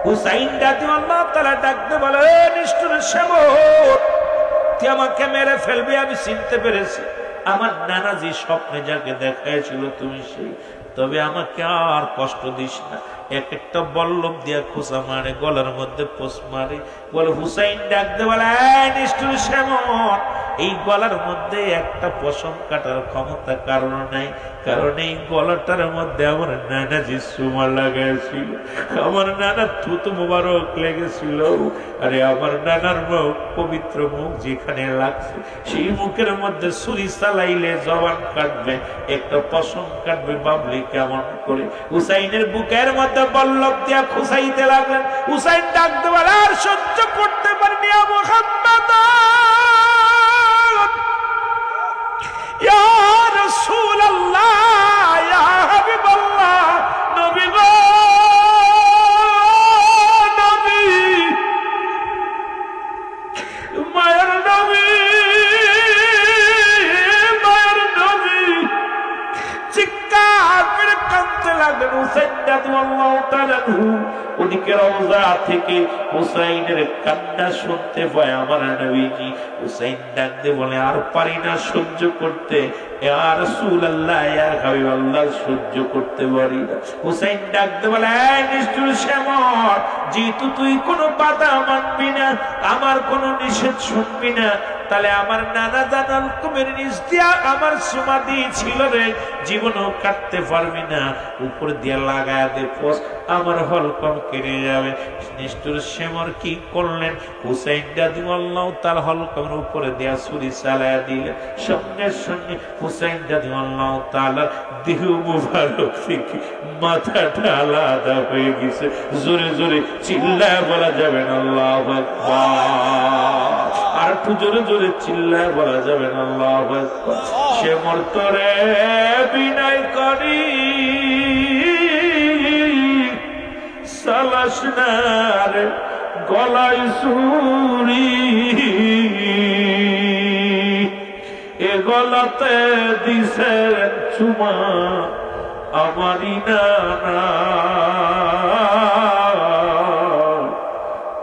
হুসাইন রাদিয়াল্লাহু তাআলা ডাকতে বলে, নিষ্ঠুর শামত, তুই আমাকে মেরে ফেলবি, আমি চিনতে পেরেছি। আমার নানাজি স্বপ্নে যাকে দেখাইছিল তুমি সেই, তবে আমাকে আর কষ্ট দিস না। এক একটা বল্লভ দিয়া খোসা মারে, গলার মধ্যে পোষ মারে। বলে হুসাইন ডাকতে বলে, নিষ্ঠুর শামত, এই গলার মধ্যে একটা পশম কাটার ক্ষমতা কারণ নাই, কারণ এই গলাটার মধ্যে আমার নানাজি সুমা লাগাইছিল, আমার নানার থুতু মোবারক লেগেছিল। আরে আমার নানার মুখ, পবিত্র মুখ যেখানে লাগছে, সেই মুখের মধ্যে ছুরি চালাইলে জবান কাটবে, একটা পশম কাটবে, বাবলি কেমন করে? হুসাইনের বুকের মধ্যে বল্লভ দিয়া খুসাইতে লাগলেন। হুসাইন ডাকতে বলে, আর সহ্য করতে পারিনি, ইয়া মুহাম্মাদ, ইয়া রাসূলুল্লাহ, ইয়া হাবিবাল্লাহ, নবী গো, নবী, মায়ের নবী, মায়ের নবী। চিৎকার করে কাঁদতে লাগলেন হুসাইন রাদিয়াল্লাহু তাআলা আনহু। ওদিকে রওজা থেকে হুসাইনের কান্না শুনতে পায় আমার নবীজি। হুসাইন ডাকতে বলে, আর পারি না সহ্য করতে, ইয়া রাসূলুল্লাহ, ইয়া হাবিবাল্লাহ, সহ্য করতে পারি না। হুসাইন ডাকতে বলে, এই নিষ্ঠুর শ্যামল, যেহেতু তুই কোনো বাধা মানবি না, আমার কোনো নিষেধ শুনবি না, তাহলে আমার নানা জানাল কুমের নিচ দিয়া আমার সুমা দিয়েছিল রে, জীবনও কাটতে পারবি না, উপর দিয়া লাগায় দে পোষ, আমার হলকম কেটে যাবে। নিষ্ঠুর শ্যামর কি করলেন? হুসাইন রাদিয়াল্লাহু তাআলা হলকমের উপরে দিয়া ছুরি চালায়া দিলেন। সঙ্গে সঙ্গে হুসাইন রাদিয়াল্লাহু তাআলা দেহ মুবারক থেকে মাথাটা আলাদা হয়ে গেছে। জোরে জোরে চিল্লায় বলা যাবে না আল্লাহু আকবার, আর একটু জোরে জোরে চিল্লায় বলা যাবে না আল্লাহু আকবার। সে মরতরে বিনয় করি সালাসনার গলায় সুরি, এ গলাতে দিছে চুমা আমারি নানা,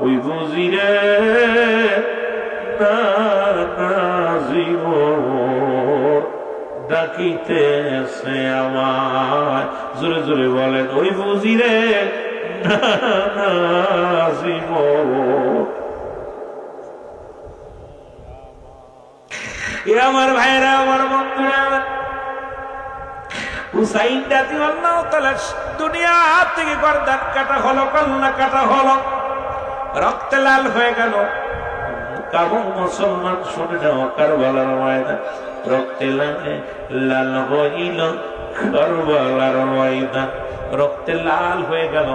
ওই বুঝিরে নানা জীবন ডাকিতেছে আমায়। জোরে জোরে বলেন, ওই বুঝিরে নাজিম। এ আমার ভাইরা, আমার বন্ধুরা, হুসাইন রাদিয়াল্লাহু তাআলা দুনিয়া থেকে গর্দান কাটা হলো, কল্লা কাটা হলো, রক্তে লাল হয়ে গেল। কাবু মুসলমান শুনে নাও, কারবালার ময়দান রক্তে লাল হইল, কারবালার ময়দান রক্তে লাল হয়ে গেল।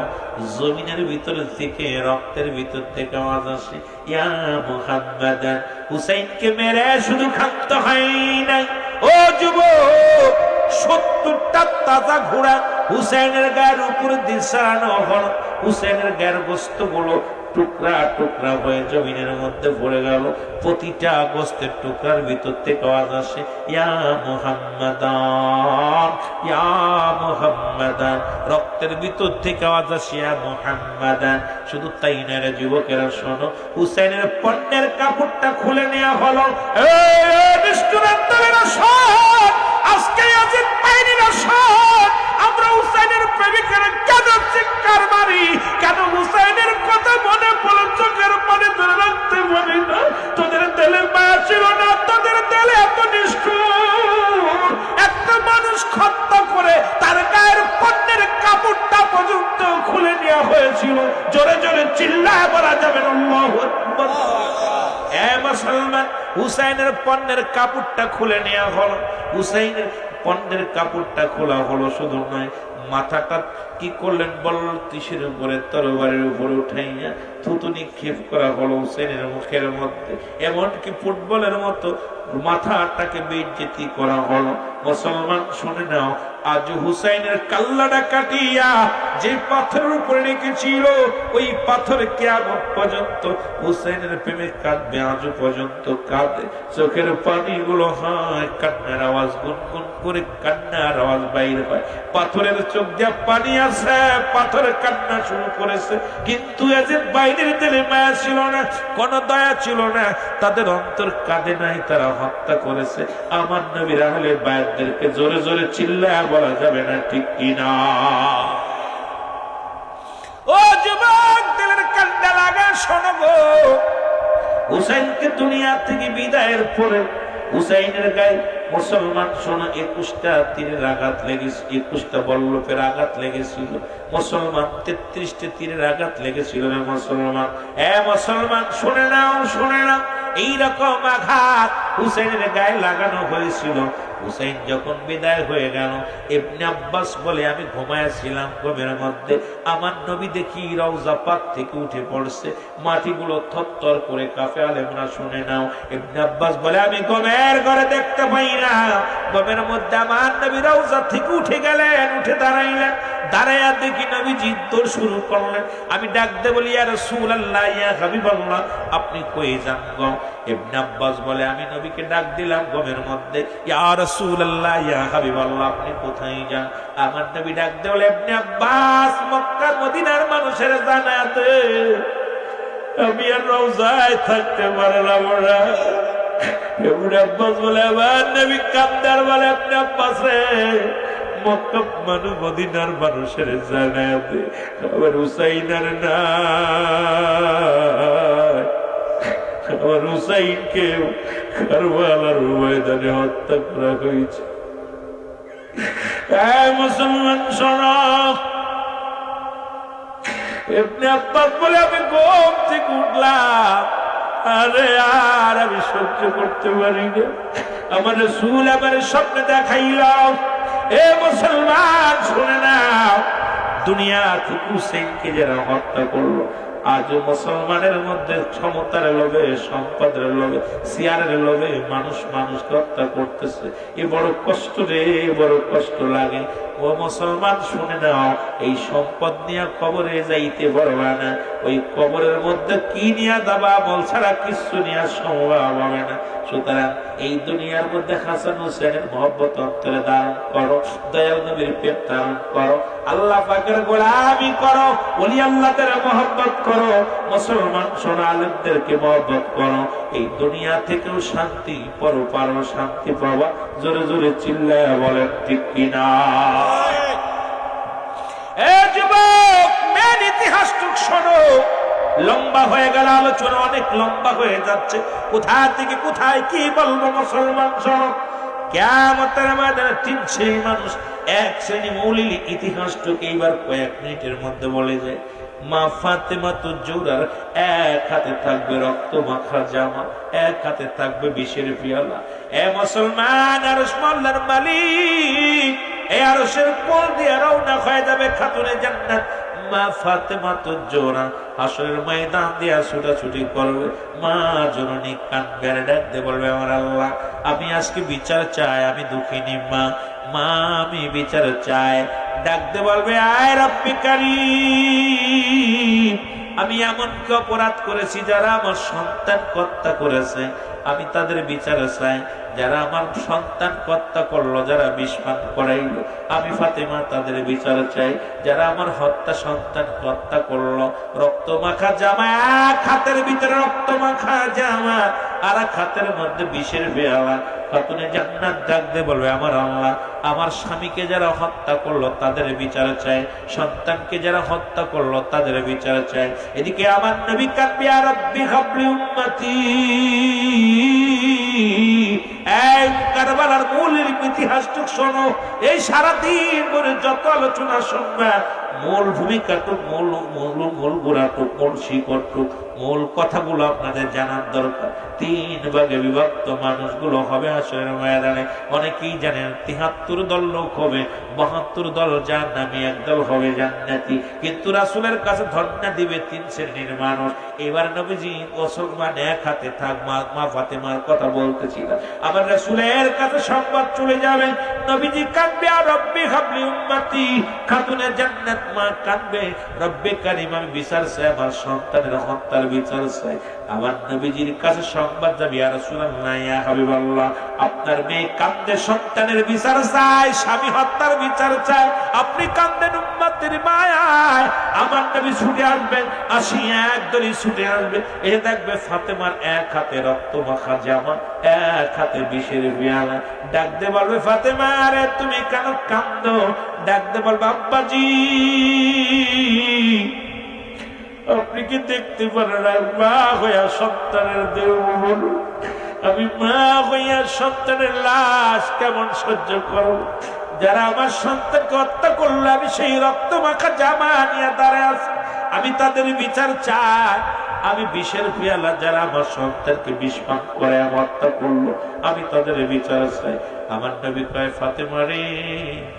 জমিনের ভিতর থেকে, রক্তের ভিতর থেকে আওয়াজ আসে, ইয়া মুহাম্মাদান। হুসাইনকে মেরে শুধু ক্ষান্ত হয় নাই, ও যুবক, 70টা তাজা ঘোড়া হুসাইনের গায়ের উপর দিয়ে সারানো হল। হুসাইনের গায়ের গোস্ত গুলো টুকরা টুকরা হয়ে জমিনের মধ্যে পড়ে গেল। প্রতিটা গোস্তের টুকরার ভিতর থেকে আওয়াজ আসে, ইয়া মুহাম্মাদান, ইয়া মুহাম্মাদান। রক্তের ভিতর থেকে আওয়াজ আসে, ইয়া মুহাম্মাদান। শুধু তাই না রে যুবকেরা, শোনো, হুসাইনের পণ্যের কাপড়টা খুলে নেওয়া হলো। আজকে ইয়াজিদ বাহিনীরা শোন, আমরা হুসাইনের প্রেমিকেরা কেন চিৎকার মারি, কেন হুসাইনের কথা মনে পড়ে চোখের পানি ধরে রাখতে পারি না? তোদের দিলে মায়া ছিল না, তোদের দিলে এত নিষ্ঠুর। একটা মানুষ হত্যা করে তার গায়ের পণ্যের কাপড়টা পর্যন্ত খুলে নেওয়া হয়েছিল। জোরে জোরে চিল্লায় বলা যাবে না আল্লাহু আকবার। এ মুসলমান, হুসাইনের পণ্যের কাপড়টা খুলে নেওয়া হলো। হুসাইনের পণ্যের কাপড়টা খোলা হলো, শুধু নয়, মাথাটা কি করলেন বল, ত্রিশের উপরে তরবারের উপরে উঠাইয়া থুতু নিক্ষেপ করা হলো হুসাইনের মুখের মধ্যে। এমনকি ফুটবলের মতো মাথাটাকে বেইজ্জতি করা হলো। মুসলমান শুনে নাও, আজ হুসাইনের কাল্লাটা কাটিয়া যে পাথরের উপরে রেখেছিল, ওই পাথর কিয়ামত পর্যন্ত হুসাইনের প্রেমে কাঁদবে, আজও পর্যন্ত কাঁদে। চোখের পানিগুলো হয়, কান্নার আওয়াজ, গুনগুন করে কান্নার আওয়াজ বাইর হয়। পাথরের চোখ দিয়া পানি আছে, পাথরের কান্না শুরু করেছে। কিন্তু ইয়াজিদ বাহিনীর দিলে মায়া ছিল না, কোন দয়া ছিল না, তাদের অন্তর কাঁদে নাই, তারা হত্যা করেছে। আমার নবীর আহলে বায়াতদেরকে জোরে জোরে চিল্লায়া বলা যাবে না, ঠিক কিনা? ও যুবক, দিলের কান্না লাগা, শোনো গো, হুসাইনকে দুনিয়া থেকে বিদায়ের পরে হুসাইনের গায়ে মুসলমান শোনো 21টা তীরের আঘাত লেগেছিল, 21টা বল্লভের আঘাত লেগেছিল। মুসলমান 33টা তীরের আঘাত লেগেছিল রে মুসলমান। এ মুসলমান, শুনে নাও, শুনে নাও, এইরকম আঘাত হুসাইনের গায়ে লাগানো হয়েছিল। হুসাইন যখন বিদায় হয়ে গেল, ইবনে আব্বাস বলে, আমি ঘুমায়াছিলাম ঘুমের মধ্যে, আমার নবী দেখি রওজা পাক থেকে উঠে পড়ছে, মাটিগুলো থরথর করে কাঁপে। আলেমরা শুনে নাও, ইবনে আব্বাস বলে, আমি ঘুমের ঘরে দেখতে পাই না, ঘুমের মধ্যে আমার নবী রওজা থেকে উঠে গেলেন, উঠে দাঁড়াইলেন, দাঁড়াইয়া দেখি নবী জিদ্দ শুরু করলেন। আমি ডাকতে বলি, ইয়া রাসূলুল্লাহ, ইয়া হাবিবাল্লাহ, আপনি কই যান গো? ইবনে আব্বাস বলে, আমি নবীকে ডাক দিলাম ঘুমের মধ্যে, ইয়া রাসূলুল্লাহ, ইয়া হাবিবাল্লাহ, আপনি কোথায় যান? আমার নবী ডাক দিয়ে বলে, ইবনে আব্বাস, মক্কা মদিনার মানুষের জানাতে আমি আর রওজায় থাকতে পারলাম না। ইবনে আব্বাস বলে, আমার নবী কান্দার বলে, ইবনে আব্বাস রে, মক্কা মানুষ মদিনার মানুষের জানাতে আমার হুসাইনের না, আমার হুসাইনকে কারবালার ময়দানে হত্যা করা হয়েছে। মুসলমান শোনো, ইবনে আব্বাস বলে, আমি ঘুম থেকে উঠলাম, আরে আর আমি সহ্য করতে পারি না, আমার রাসূল আমার স্বপ্নে দেখাইলাম। এ মুসলমান শুনে নাও, দুনিয়া থেকে হুসাইনকে যারা হত্যা করলো, আজও মুসলমানের মধ্যে ক্ষমতার লোভে, সম্পদের লোভে, সিয়ারের লোভে মানুষ মানুষকে হত্যা করতেছে। এ বড় কষ্ট রে, বড় কষ্ট লাগে। ও মুসলমান শুনে নাও, এই সম্পদ নিয়ে কবরে যাইতে পারবা না, ওই কবরের মধ্যে কি নিয়ে দাবা আমল ছাড়া কিছু নিয়ে সম্ভব হবে না। সুতরাং এই দুনিয়ার মধ্যে হাসান হুসেনের মহব্বত অন্তরে ধারণ করো, দয়াল নবীর প্রেম ধারণ করো, আল্লাহ পাকের গোলামি করো, ওলি আল্লাহদের মহব্বত করো। করো, মুসলমান শোনো, আলেমদেরকে মহব্বত করো, এই দুনিয়া থেকেও শান্তি, পরপারও শান্তি পাবা। জোরে জোরে চিল্লায়া বলেন ঠিক কিনা? যুবক, মেন ইতিহাসটুক শোনো। লম্বা হয়ে গেল আলোচনা, অনেক লম্বা হয়ে যাচ্ছে। কোথা থেকে কোথায় কি বলবো মুসলমান শোনো। কিয়ামতের ময়দানে তিন শ্রেণী মানুষ। এক শ্রেণী মৌলিক ইতিহাসটুকু এইবার কয়েক মিনিটের মধ্যে বলে যায়। মা ফাতেমা তো জোরার এক হাতে থাকবে রক্ত মাখা জামা, এক হাতে থাকবে বিষের পিয়ালা। এ মুসলমান, আরশ মোল্লার মালিক, এই আরশের কোল দিয়ে রওনা হয়ে যাবে খাতুনে জান্নাত। মা ফাতেমা তো জোরা হাসরের ময়দান দিয়া ছুটাছুটি করবে। মা জননী কাঁদবে, ডাক দিয়ে বলবে, আমার আল্লাহ, আমি আজকে বিচার চাই, আমি দুঃখিনী মা, মা আমি বিচার চাই। ডাক দিয়ে বলবে, আয় রব্বি কারীম, আমি এমন কি অপরাধ করেছি যারা আমার সন্তান হত্যা করেছে, আমি তাদের বিচার চাই। যারা আমার সন্তান হত্যা করলো, যারা বিষ পান করাইলো, আমি ফাতেমা তাদের বিচার চাই। যারা আমার সন্তান হত্যা করলো, রক্ত মাখা জামা, এক হাতের ভিতরে রক্ত মাখা জামা, আর এক হাতের মধ্যে বিষের পেয়ালা। খাতুনে জান্নাত ডাক দিয়ে বলবে, আমার আল্লাহ, আমার স্বামীকে যারা হত্যা করলো তাদের বিচার চাই, সন্তানকে যারা হত্যা করলো তাদের বিচার চাই। এদিকে আমার নবী কাঁদবে, ইয়া রাব্বি হাবলি উম্মতি। এই কারবালার মূলের ইতিহাসটুক শোনো। এই সারাদিন ধরে যত আলোচনা শুনবা, মূল ভূমিকাটুক, মূল গোড়াটুক, মূল শিকড়টুক, মূল কথাগুলো আপনাদের জানার দরকার। তিন ভাগে বিভক্ত মানুষগুলো হবে হাসরের ময়দানে। অনেকেই জানেন ৭৩ দল লোক হবে, ৭২ দল জাহান্নামী, একদল হবে জান্নাতি। কিন্তু রাসূলের কাছে ধর্ণা দিবে তিন শ্রেণীর মানুষ। এবার নবীজি মুসলমান এক হাতে থাক, মা ফাতেমার কথা বলতেছিলাম। আবার রাসূলের কাছে সংবাদ চলে যাবে, নবীজি কাঁদবে, আর রব্বি হাবলি উম্মতি। খাতুনে জান্নাত মা কাঁদবে, রব্বে কারীম, আমি বিচার চাই, আমার সন্তানের হত্যার বিচার চাই। আমার নবীজির কাছে সংবাদ যাবে, ইয়া রাসূলুল্লাহ, ইয়া হাবিবাল্লাহ, আপনার মেয়ে কাঁদে, সন্তানের বিচার চাই, স্বামী হত্যার বিচার চাই। আপনি কাঁদেন উম্মতের মায়ায়। আমার নবী ছুটে আসবেন, আসি একদলই ছুটে আসবে। এ দেখবে ফাতেমার এক হাতে রক্ত মাখা জামা, এক হাতে বিষের পেয়ালা। ডাক দিয়ে বলবে, ফাতেমা রে, তুমি কেন কাঁদো? ডাক দিয়ে বলবে, আব্বাজি, আপনি কি দেখতে পারেন মা হইয়া সন্তানের দেহ? আমি মা হইয়া সন্তানের লাশ কেমন সহ্য করব? যারা আমার সন্তানকে হত্যা করলো, আমি সেই রক্ত মাখা জামা নিয়ে দাঁড়ায় আছি, আমি তাদের বিচার চাই। আমি বিষের পেয়ালা, যারা আমার সন্তানকে বিষ পান করে হত্যা করলো, আমি তাদের বিচার চাই। আমার নবী কয়, ফাতেমা রে,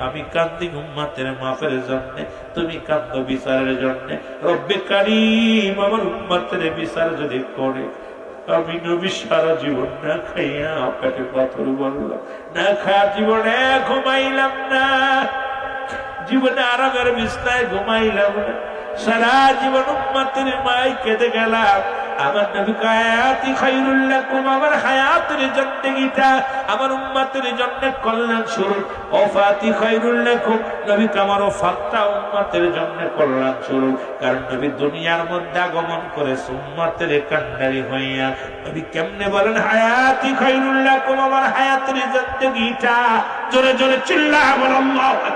আমি কান্দি উম্মতের মাফের জন্য, তুমি কান্দো বিচারের জন্য। রব্বে কারীম আমার উম্মতের বিচার যদি করে, আমি নবী সারা জীবন না খাইয়া পেটে পাথর বললাম, না খায়া জীবনে ঘুমাইলাম না, জীবনে আরামের বিছনায় ঘুমাইলাম না, সারা জীবন উম্মতের মায় কেঁদে গেলাম। আমার নবী হায়াতি খায়রুল লাকুম, আমার হায়াতের জিন্দেগিটা আমার উম্মতের জন্য কল্যাণ স্বরূপ। ওফাতি খায়রুল লাকুম, নবী আমার ওফাতটা উম্মতের জন্য কল্যাণ স্বরূপ। কারণ নবী দুনিয়ার মধ্যে আগমন করে উম্মতের কান্ডারি হইয়া। নবী কেমনে বলেন, হায়াতি খায়রুল লাকুম, আমার হায়াতের জিন্দেগিটা। জোরে জোরে চিল্লায়া বলেন আল্লাহু আকবার।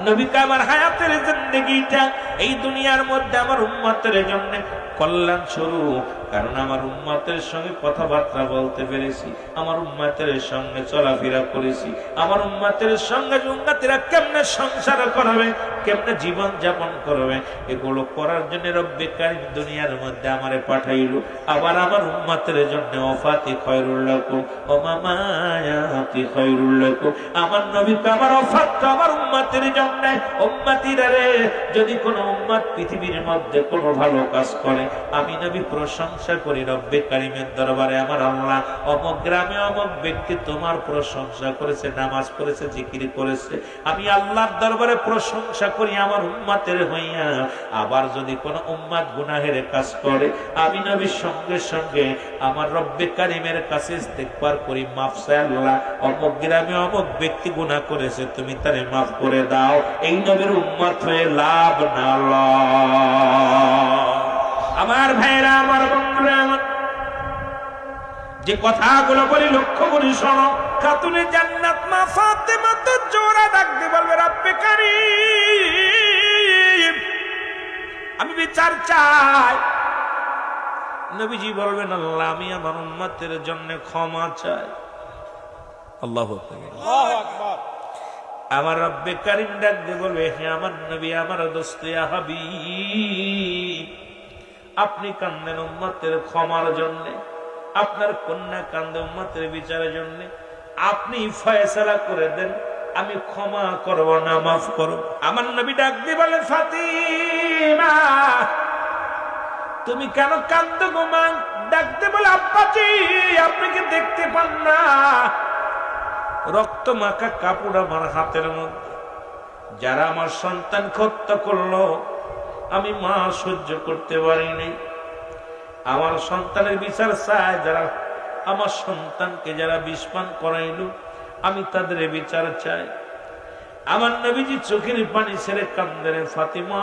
নবী আমার হায়াতের জিন্দেগিটা এই দুনিয়ার মধ্যে আমার উম্মতের জন্য কল্যাণ স্বরূপ। কারণ আমার উম্মতের সঙ্গে কথাবার্তা বলতে পেরেছি, আমার উম্মতের সঙ্গে চলাফেরা করেছি, আমার উম্মতের সঙ্গে উম্মতেরা কেমনে সংসার করবে, কেমনে জীবন যাপন করবে, এগুলো করার জন্য রব্বে কারীম দুনিয়ার মধ্যে আমারে পাঠাইল। আবার আমার উম্মতের জন্য ওফাতি খায়রুল লাকুম ওয়া মামায়াতি খায়রুল লাকুম, আমার নবী আমার ওফাতটা আমার উম্মতের জন্য। উম্মতিরা রে, যদি কোনো উম্মত পৃথিবীর মধ্যে কোনো ভালো কাজ করে, আমি নবী প্রশংসা করি রব্বে কারীমের দরবারে, আমার আল্লাহ অমুক গ্রামে অমুক ব্যক্তি তোমার প্রশংসা করেছে, নামাজ পড়েছে, জিকির করেছে, আমি আল্লাহর দরবারে প্রশংসা করি আমার উম্মতের হইয়া। আবার যদি কোনো উম্মত গুনাহের কাজ করে, আমি নবীর সঙ্গে সঙ্গে আমার রব্বে কারীমের কাছে ইস্তেগফার করি, মাফ চাই, আল্লাহ অমুক গ্রামে অমুক ব্যক্তি গুনাহ করেছে, তুমি তারে মাফ করে দাও। এই নবীর উম্মত হয়ে লাভ না আমার ভাইরা, আমার বন্ধুরা, আমার যে কথাগুলো বলি লক্ষ্য করি শোনো। খাতুনে জান্নাত মা ফাতেমা তো জোরে ডাকতে বলবে, রব্বে কারীম, আমি বিচার চাই। নবীজি বলবেন, আল্লাহ, আমি আমার উম্মতের জন্য ক্ষমা চাই। আল্লাহু আকবার। আমার রব্বে কারীম ডাকতে বলবে, হে আমার নবী, আমার দোস্ত ইয়া হাবিব, আপনি কান্দেন উম্মতের ক্ষমার জন্য, আপনার কন্যা কান্দে উম্মতের বিচারের জন্য, আপনি ফয়সালা করে দেন, আমি ক্ষমা করব না, মাফ করব। আমার নবী ডাক দিয়ে বলেন, ফাতিমা, তুমি কেন কান্দো গো মা? ডাকতে বলে, আব্বাজি, আপনি কি দেখতে পান না রক্ত মাখা কাপড় আমার হাতের মধ্যে? যারা আমার সন্তান হত্যা করলো, আমি মা সহ্য করতে পারিনি। আমার সন্তানের বিচার চাই। যারা আমার সন্তানকে যারা বিষপান করাইল, আমি তাদের বিচার চাই। আমার নবীজি চোখের পানি ছেড়ে কান্দেন, ফাতিমা,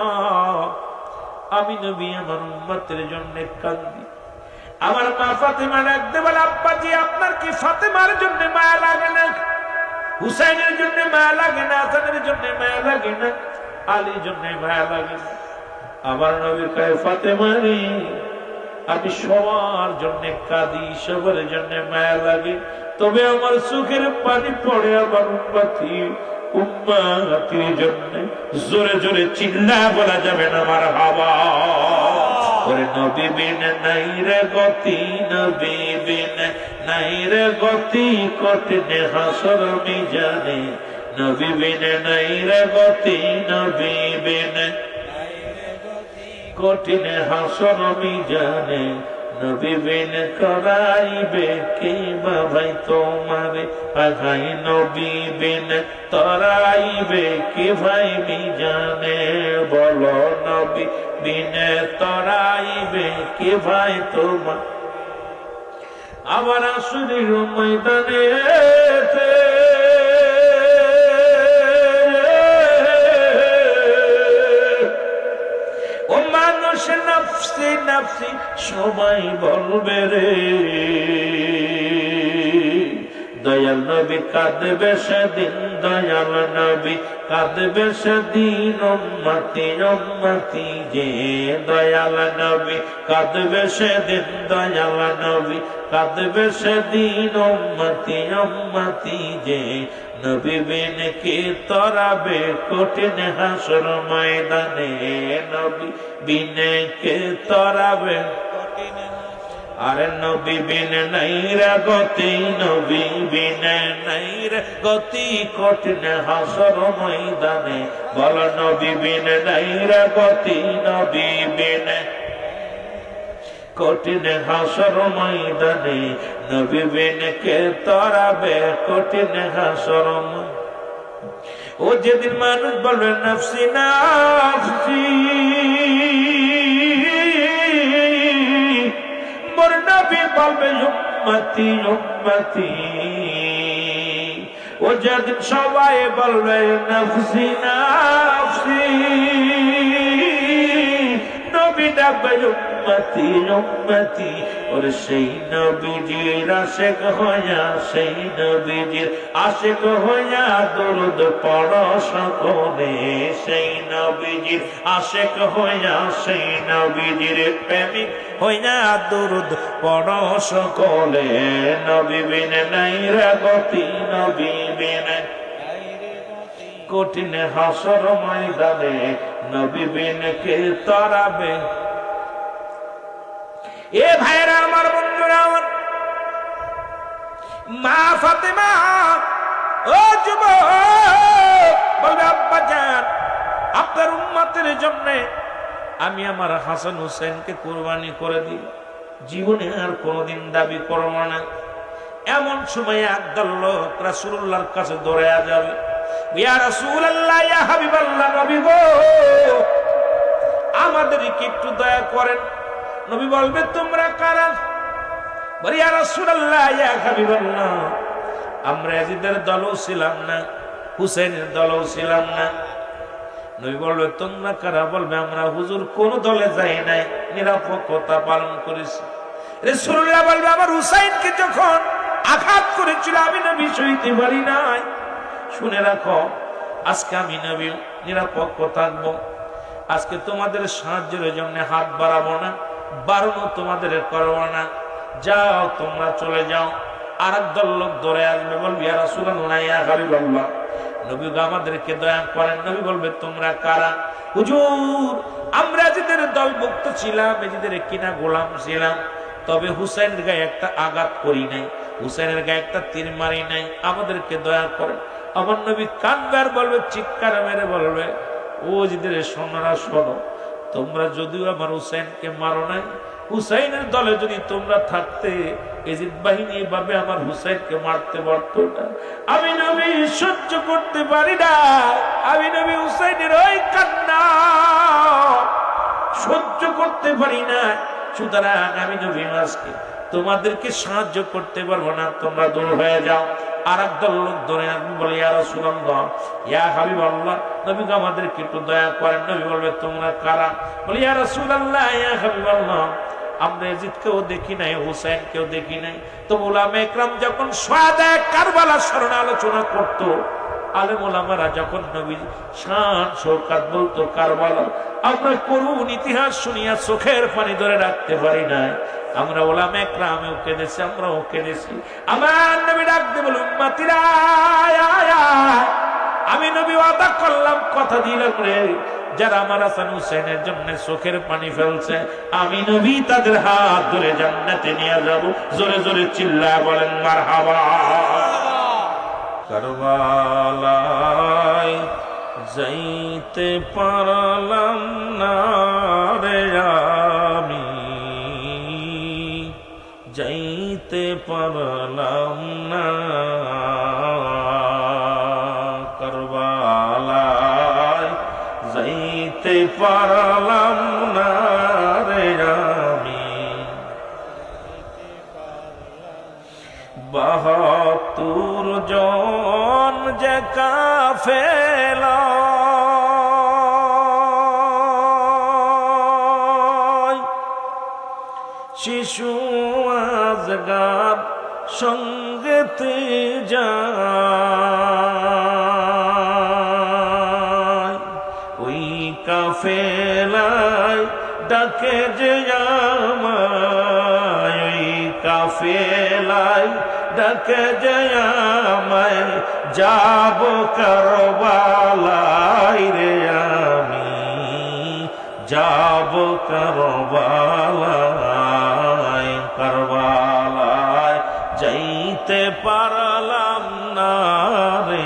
আমি নবী আমার উম্মতের জন্য কান্দি। আমার মা ফাতিমা ডাকতে বলে, আব্বাজি, আপনার কি ফাতিমার জন্য মায়া লাগে না? হুসাইনের জন্য মায়া লাগে না? হাসানের জন্য মায়া লাগে না? আলীর জন্য মায়া লাগে না? আমার নবী কয়, ফাতিমা রে, আমি সবার জন্য কাঁদি, সবার জন্য মায়া লাগে, তবে আমার চোখের পানি পড়ে আমার উম্মতির জন্য। জোরে জোরে চিল্লা বলা যাবে না আমার হাওয়া। ওরে নবী বিন নাই রে গতি, নবী বিন নাই রে গতি, কঠিন হাসর মিজানে, নবী বিন নাই রে গতি, নবী বিন কঠিন হাসর মিজানে, নবী বিন করাইবে কে ভাই তোমারে আগাই, নবী বিন তরাইবে কে ভাই মিজানে, বলো নবী বিন তরাইবে কে ভাই তোমার। আবার আসুরির ময়দানে নাফসি নাফসি সবাই বলবে রে, দয়াল নবী কাঁদবে সেদিন, দয়াল নবী কাঁদবে সেদিন, উম্মতি উম্মতি যে, দয়াল নবী কাঁদবে সেদিন, দয়াল নবী কাঁদবে সেদিন, উম্মতি উম্মতি যে, নবী বিন কে তরাবে কঠিন হাসর ময়দানে, নবী বিন কে তরাবে। আরে নবী বিন নাইরা গতি, নবী বিন নাইরা গতি, কঠিন হাসর ময়দানে, বল নবী বিন নাইরা গতি, নবী বিন কঠিন হাসর ময়দানে, নবী বিন কে তরাবে কঠিন হাসর। ও যেদিন মানুষ বলবে নাফসি নাফসি, মোর নবী বলবে উম্মতি উম্মতি। ও যেদিন সবাই বলবে নাফসি নাফসি, নবী ডাকবে উম্মতি উম্মতি। ওর সেই নবীজির আশিক হইয়া, সেই নবীজির আশিক হইয়া দরুদ পড়ো সকলে, সেই নবীজির আশিক হইয়া, সেই নবীজির প্রেমিক হইয়া দরুদ পড়ো সকলে, নবী বিন নাইরা গতি, নবী বিন কঠিন হাসর ময়দানে, নবী বিন কে তরাবে। এ ভাইরা, আমার বন্ধুরা, আমার মা ফাতেমা ও যুবক বলবে, আব্বা জান, আপনার উম্মতের জন্য আমি আমার হাসান হুসেনকে কুরবানি করে দিই, জীবনে আর কোনোদিন দাবি করব না। এমন সময় একদল লোক রাসূলুল্লাহর কাছে দৌড়ে যাবে, ইয়া রাসূলুল্লাহ, ইয়া হাবিবাল্লাহ, নবী গো, আমাদেরকে একটু দয়া করেন। নবী বলবে, তোমরা কারা? বলি, ইয়া রাসূলুল্লাহ, ইয়া হাবিবাল্লাহ, আমরা ইয়াজিদের দলও ছিলাম না, হুসেনের দলও ছিলাম না, নবী বলবে তোমরা কারা? বলবে আমরা হুজুর কোন দলে যাই নাই, নিরাপত্তা পালন করেছি। রাসূলুল্লাহ বলবে আমার হুসাইনকে যখন আঘাত করেছিল আমি নবী সইতে পারি নাই। শুনে রাখো, আজকে আমি নবী নিরাপদ থাকবো। আজকে তোমাদের সাহায্যের জন্য হাত বাড়াবো না, বাড়ানো তোমাদের করবো না। যাও তোমরা চলে যাও। আর একদল লোক ধরে আসবে, বলবি ইয়া রাসূলুল্লাহ ইয়া হাবিবাল্লাহ, নবী আমাদেরকে দয়া করেন। নবী বলবে তোমরা কারা? হুজুর আমরা এজিদের দলভুক্ত ছিলাম, এজিদের কিনা গোলাম ছিলাম, তবে হুসাইনের গায়ে একটা আঘাত করি নাই, হুসাইনের গায়ে একটা তীর মারি নাই, আমাদেরকে দয়া করেন। আমার নবী কানবার বলবে, চিৎকার মেরে বলবে, ও এজিদের সোনারা শোনো, তোমরা যদিও আমার হুসাইনকে মারো নাই, হুসাইনের দলে যদি তোমরা থাকতে এজিদ বাহিনী এভাবে আমার হুসাইনকে মারতে পারতো না। আমি নবী সহ্য করতে পারি না, আমি নবী হুসাইনের ওই কান্না সহ্য করতে পারি না। সুতরাং আমি নবী আজকে তোমাদেরকে সাহায্য করতে পারবো না, তোমরা দূর হয়ে যাও। আর একদল লোক ধরে আসবে, বলে ইয়া রাসূলুল্লাহ ইয়া হাবিবাল্লাহ, নবী আমাদেরকে একটু দয়া করেন। নবী বলবে তোমরা কারা? বলে ইয়া রাসূলুল্লাহ ইয়া হাবিবাল্লাহ, আমরা ইয়াজিদকেও দেখি নাই, হুসাইনকেও দেখি নাই। তো উলামা ইকরাম যখন শাহাদা কারবালার স্মরণে আলোচনা করত, আলেম উলামারা যখন নবী শান শওকত বলতো কারবালা, আমরা করুণ ইতিহাস শুনিয়া চোখের পানি ধরে রাখতে পারি না। আমরা উলামা ইকরামেও কেঁদেছি, আমরাও কেঁদেছি। আমার নবী ডাক দিয়ে বলে, উম্মতিরা আমি নবী ওয়াদা করলাম, কথা দিলাম রে, যারা আমার হাসান হুসাইনের জন্য চোখের পানি ফেলছে আমি নবী তাদের হাত ধরে জান্নাতে নিয়ে যাব। জোরে জোরে চিল্লায় বলেন মারহাবা। কারবালায় যাইতে পারলাম না রে আমি, যাইতে পারলাম না, কারবালায় যাইতে পারলাম না রে আমি, ৭২ জন যে কাফেলা শিশু আজগার সঙ্গেতে যায়, ওই কাফেলায় ডাকে যে আমায়, ওই কাফেলায় ডাকে যে আমায়, যাব কারবালায় রে আমি, যাব কারবালায়, কারবালায় যাইতে পারলাম না রে।